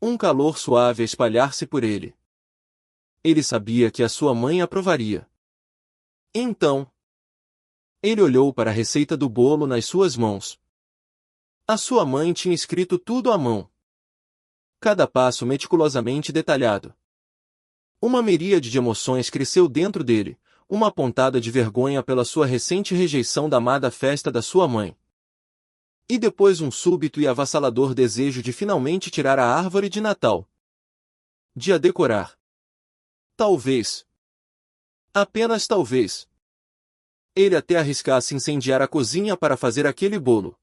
Um calor suave a espalhar-se por ele. Ele sabia que a sua mãe aprovaria. Então, ele olhou para a receita do bolo nas suas mãos. A sua mãe tinha escrito tudo à mão. Cada passo meticulosamente detalhado. Uma miríade de emoções cresceu dentro dele, uma pontada de vergonha pela sua recente rejeição da amada festa da sua mãe. E depois um súbito e avassalador desejo de finalmente tirar a árvore de Natal. De a decorar. Talvez. Apenas talvez. Ele até arriscasse incendiar a cozinha para fazer aquele bolo.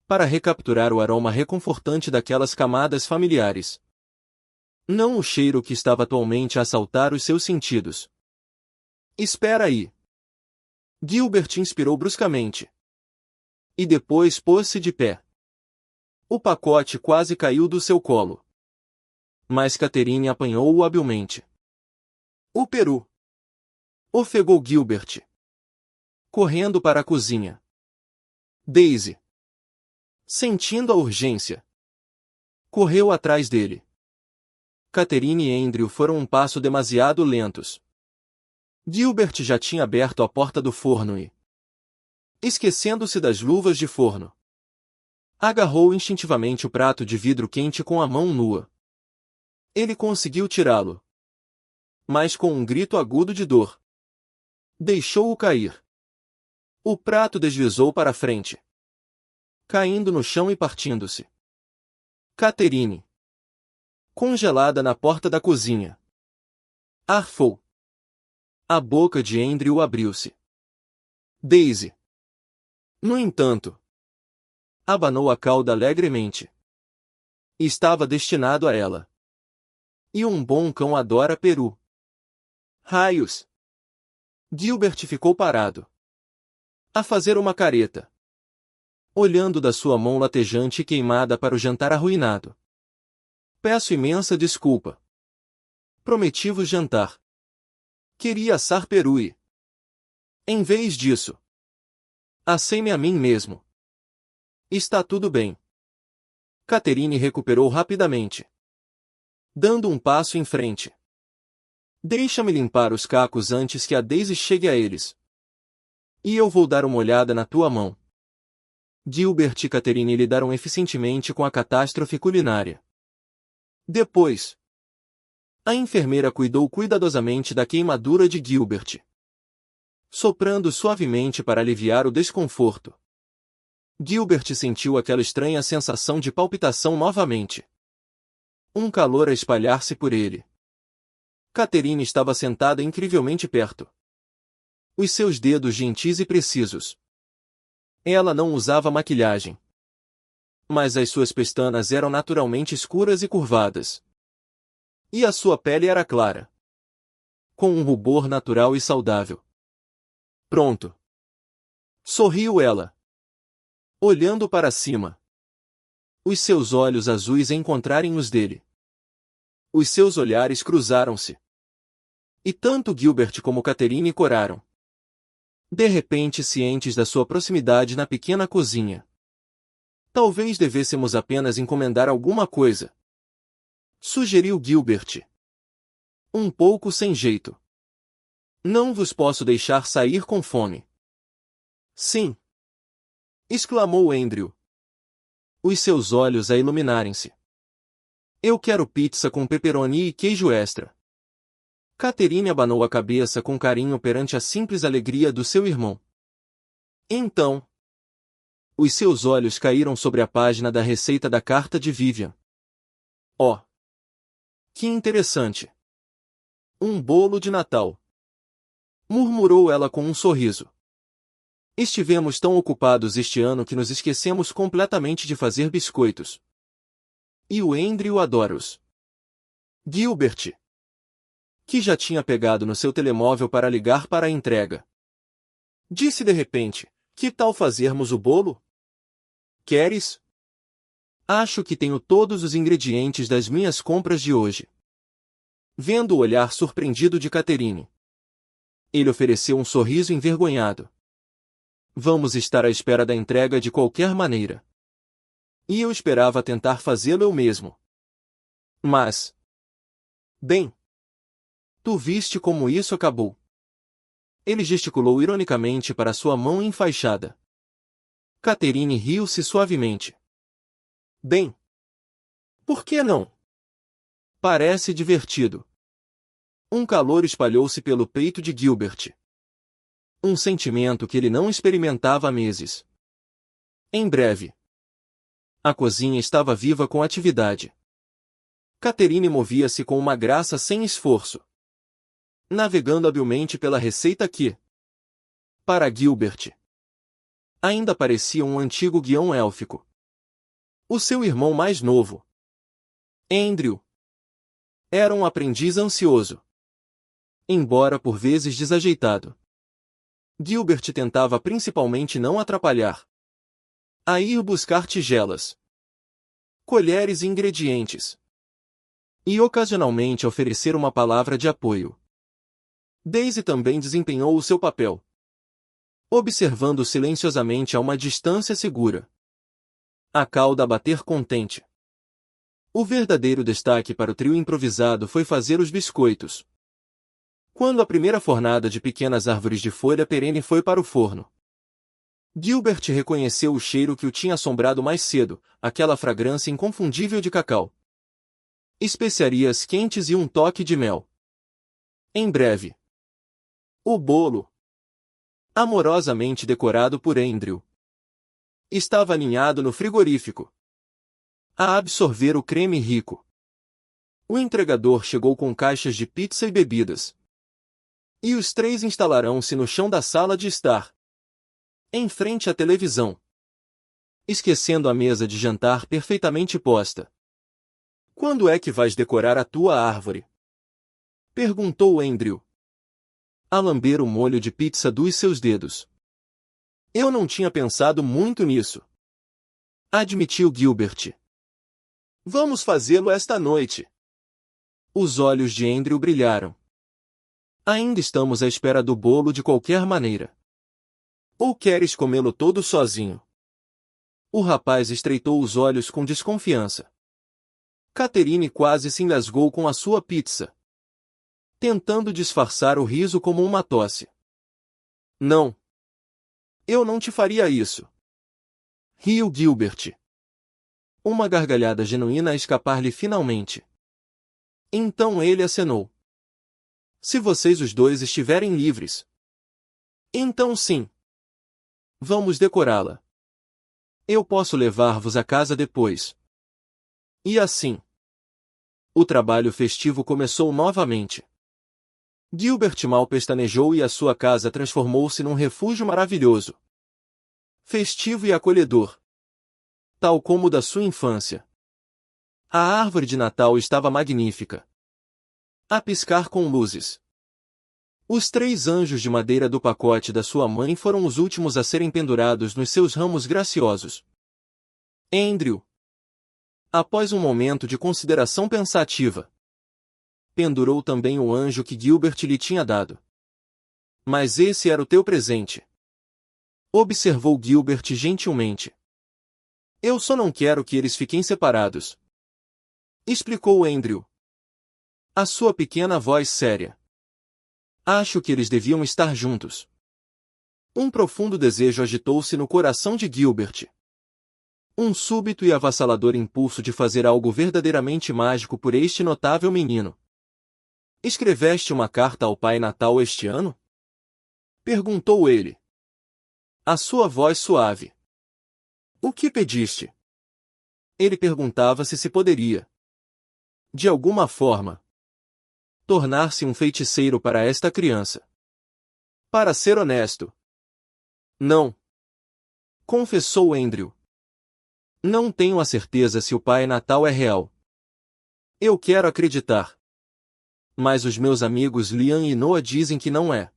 Para recapturar o aroma reconfortante daquelas camadas familiares. Não o cheiro que estava atualmente a assaltar os seus sentidos. Espera aí. Gilbert inspirou bruscamente. E depois pôs-se de pé. O pacote quase caiu do seu colo. Mas Catherine apanhou-o habilmente. O peru. Ofegou Gilbert, correndo para a cozinha. Daisy, sentindo a urgência, correu atrás dele. Catherine e Andrew foram um passo demasiado lentos. Gilbert já tinha aberto a porta do forno e, esquecendo-se das luvas de forno, agarrou instintivamente o prato de vidro quente com a mão nua. Ele conseguiu tirá-lo, mas com um grito agudo de dor, deixou-o cair. O prato deslizou para a frente, caindo no chão e partindo-se. Catherine, congelada na porta da cozinha, arfou. A boca de Andrew abriu-se. Daisy, no entanto, abanou a cauda alegremente. Estava destinado a ela. E um bom cão adora peru. Raios! Gilbert ficou parado, a fazer uma careta, olhando da sua mão latejante e queimada para o jantar arruinado. Peço imensa desculpa. Prometi-vos jantar. Queria assar peru e, em vez disso, assei-me a mim mesmo. Está tudo bem. Catherine recuperou rapidamente, dando um passo em frente. Deixa-me limpar os cacos antes que a Daisy chegue a eles. E eu vou dar uma olhada na tua mão. Gilbert e Catherine lidaram eficientemente com a catástrofe culinária. Depois, a enfermeira cuidou cuidadosamente da queimadura de Gilbert, soprando suavemente para aliviar o desconforto. Gilbert sentiu aquela estranha sensação de palpitação novamente. Um calor a espalhar-se por ele. Catherine estava sentada incrivelmente perto. Os seus dedos gentis e precisos, Ela não usava maquilhagem. Mas as suas pestanas eram naturalmente escuras e curvadas. E a sua pele era clara, com um rubor natural e saudável. Pronto. Sorriu ela, olhando para cima. Os seus olhos azuis encontrarem os dele. Os seus olhares cruzaram-se. E tanto Gilbert como Catherine coraram. De repente, cientes da sua proximidade na pequena cozinha. Talvez devêssemos apenas encomendar alguma coisa, sugeriu Gilbert. Um pouco sem jeito. Não vos posso deixar sair com fome. Sim, exclamou Andrew, os seus olhos a iluminarem-se. Eu quero pizza com pepperoni e queijo extra. Catherine abanou a cabeça com carinho perante a simples alegria do seu irmão. Então, os seus olhos caíram sobre a página da receita da carta de Vivian. Oh! Que interessante! Um bolo de Natal! Murmurou ela com um sorriso. Estivemos tão ocupados este ano que nos esquecemos completamente de fazer biscoitos. E o Andrew adora-os. Gilbert, que já tinha pegado no seu telemóvel para ligar para a entrega, disse de repente, que tal fazermos o bolo? Queres? Acho que tenho todos os ingredientes das minhas compras de hoje. Vendo o olhar surpreendido de Catherine, ele ofereceu um sorriso envergonhado. Vamos estar à espera da entrega de qualquer maneira. E eu esperava tentar fazê-lo eu mesmo. Mas... bem... tu viste como isso acabou. Ele gesticulou ironicamente para sua mão enfaixada. Catherine riu-se suavemente. Bem... por que não? Parece divertido. Um calor espalhou-se pelo peito de Gilbert. Um sentimento que ele não experimentava há meses. Em breve, a cozinha estava viva com atividade. Catherine movia-se com uma graça sem esforço, navegando habilmente pela receita que, para Gilbert, ainda parecia um antigo guião élfico. O seu irmão mais novo, Andrew, era um aprendiz ansioso, embora por vezes desajeitado. Gilbert tentava principalmente não atrapalhar, a ir buscar tigelas, colheres e ingredientes, e ocasionalmente oferecer uma palavra de apoio. Daisy também desempenhou o seu papel, observando silenciosamente a uma distância segura, a cauda a bater contente. O verdadeiro destaque para o trio improvisado foi fazer os biscoitos. Quando a primeira fornada de pequenas árvores de folha perene foi para o forno, Gilbert reconheceu o cheiro que o tinha assombrado mais cedo, aquela fragrância inconfundível de cacau, especiarias quentes e um toque de mel. Em breve, o bolo, amorosamente decorado por Andrew, estava aninhado no frigorífico, a absorver o creme rico. O entregador chegou com caixas de pizza e bebidas. E os três instalarão-se no chão da sala de estar, em frente à televisão, esquecendo a mesa de jantar perfeitamente posta. Quando é que vais decorar a tua árvore? Perguntou Andrew, a lamber o molho de pizza dos seus dedos. Eu não tinha pensado muito nisso, admitiu Gilbert. Vamos fazê-lo esta noite. Os olhos de Andrew brilharam. Ainda estamos à espera do bolo de qualquer maneira. Ou queres comê-lo todo sozinho? O rapaz estreitou os olhos com desconfiança. Catherine quase se engasgou com a sua pizza, tentando disfarçar o riso como uma tosse. Não. Eu não te faria isso. Riu Gilbert. Uma gargalhada genuína a escapar-lhe finalmente. Então ele acenou. Se vocês os dois estiverem livres. Então sim. Vamos decorá-la. Eu posso levar-vos a casa depois. E assim, o trabalho festivo começou novamente. Gilbert mal pestanejou e a sua casa transformou-se num refúgio maravilhoso. festivo e acolhedor, tal como o da sua infância. A árvore de Natal estava magnífica, a piscar com luzes. Os 3 anjos de madeira do pacote da sua mãe foram os últimos a serem pendurados nos seus ramos graciosos. Andrew, após um momento de consideração pensativa, pendurou também o anjo que Gilbert lhe tinha dado. Mas esse era o teu presente, observou Gilbert gentilmente. Eu só não quero que eles fiquem separados, explicou Andrew, a sua pequena voz séria. Acho que eles deviam estar juntos. Um profundo desejo agitou-se no coração de Gilbert. Um súbito e avassalador impulso de fazer algo verdadeiramente mágico por este notável menino. Escreveste uma carta ao Pai Natal este ano? Perguntou ele. A sua voz suave. O que pediste? Ele perguntava se poderia, de alguma forma, tornar-se um feiticeiro para esta criança. Para ser honesto, não, confessou Andrew. Não tenho a certeza se o Pai Natal é real. Eu quero acreditar. Mas os meus amigos Liam e Noah dizem que não é.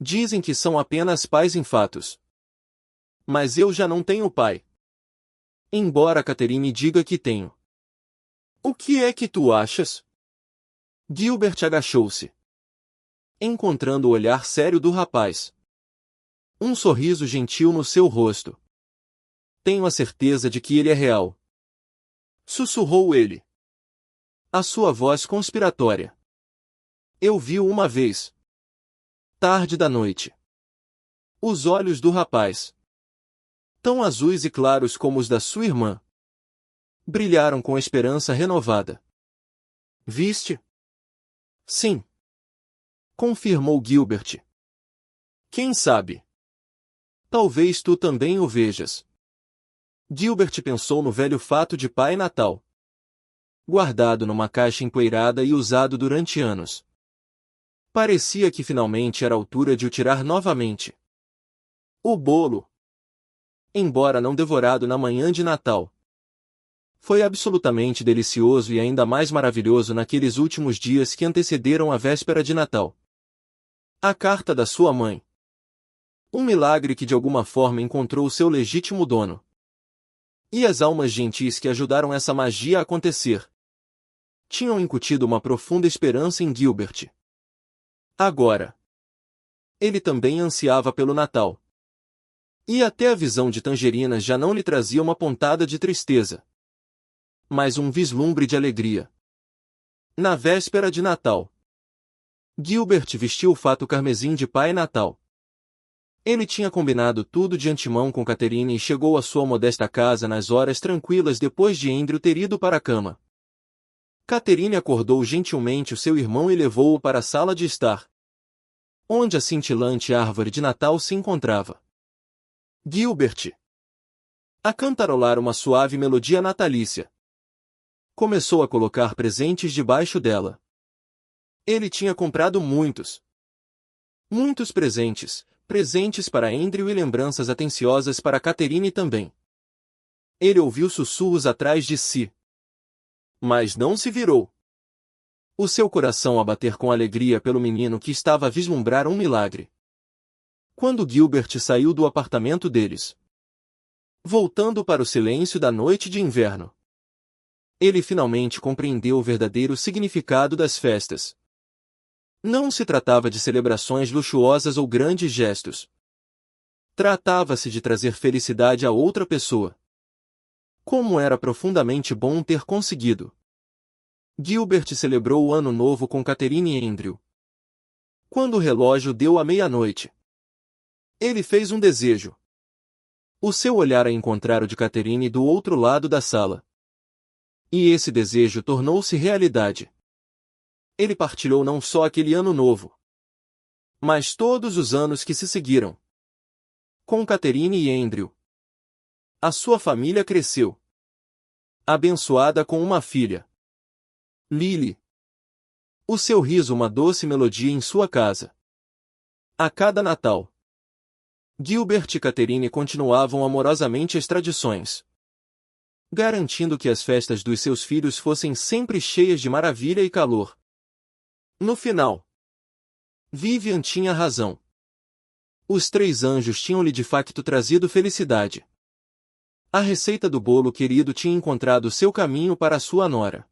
Dizem que são apenas pais em fatos. Mas eu já não tenho pai. Embora Catherine diga que tenho. O que é que tu achas? Gilbert agachou-se, encontrando o olhar sério do rapaz. Um sorriso gentil no seu rosto. Tenho a certeza de que ele é real. Sussurrou ele. A sua voz conspiratória. Eu vi-o uma vez. Tarde da noite. Os olhos do rapaz, tão azuis e claros como os da sua irmã, brilharam com esperança renovada. Viste? Sim, confirmou Gilbert. Quem sabe? Talvez tu também o vejas. Gilbert pensou no velho fato de Pai Natal, guardado numa caixa empoeirada e usado durante anos. Parecia que finalmente era a altura de o tirar novamente. O bolo, embora não devorado na manhã de Natal, foi absolutamente delicioso e ainda mais maravilhoso naqueles últimos dias que antecederam a véspera de Natal. A carta da sua mãe. Um milagre que de alguma forma encontrou seu legítimo dono. E as almas gentis que ajudaram essa magia a acontecer tinham incutido uma profunda esperança em Gilbert. Agora, ele também ansiava pelo Natal. E até a visão de tangerinas já não lhe trazia uma pontada de tristeza, mas um vislumbre de alegria. Na véspera de Natal, Gilbert vestiu o fato carmesim de Pai Natal. Ele tinha combinado tudo de antemão com Catherine e chegou à sua modesta casa nas horas tranquilas depois de Andrew ter ido para a cama. Catherine acordou gentilmente o seu irmão e levou-o para a sala de estar, onde a cintilante árvore de Natal se encontrava. Gilbert, a cantarolar uma suave melodia natalícia, começou a colocar presentes debaixo dela. Ele tinha comprado muitos presentes, presentes para Andrew e lembranças atenciosas para Catherine também. Ele ouviu sussurros atrás de si, mas não se virou. O seu coração a bater com alegria pelo menino que estava a vislumbrar um milagre. Quando Gilbert saiu do apartamento deles, voltando para o silêncio da noite de inverno, ele finalmente compreendeu o verdadeiro significado das festas. Não se tratava de celebrações luxuosas ou grandes gestos. Tratava-se de trazer felicidade a outra pessoa. Como era profundamente bom ter conseguido. Gilbert celebrou o Ano Novo com Catherine e Andrew. Quando o relógio deu a meia-noite, ele fez um desejo. O seu olhar a encontrar o de Catherine do outro lado da sala. E esse desejo tornou-se realidade. Ele partilhou não só aquele Ano Novo, mas todos os anos que se seguiram. Com Catherine e Andrew, a sua família cresceu, abençoada com uma filha, Lily. O seu riso uma doce melodia em sua casa. A cada Natal, Gilbert e Catherine continuavam amorosamente as tradições, garantindo que as festas dos seus filhos fossem sempre cheias de maravilha e calor. No final, Vivian tinha razão. Os 3 anjos tinham-lhe de facto trazido felicidade. A receita do bolo querido tinha encontrado seu caminho para a sua nora.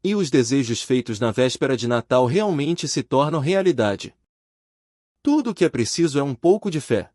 E os desejos feitos na véspera de Natal realmente se tornam realidade. Tudo o que é preciso é um pouco de fé.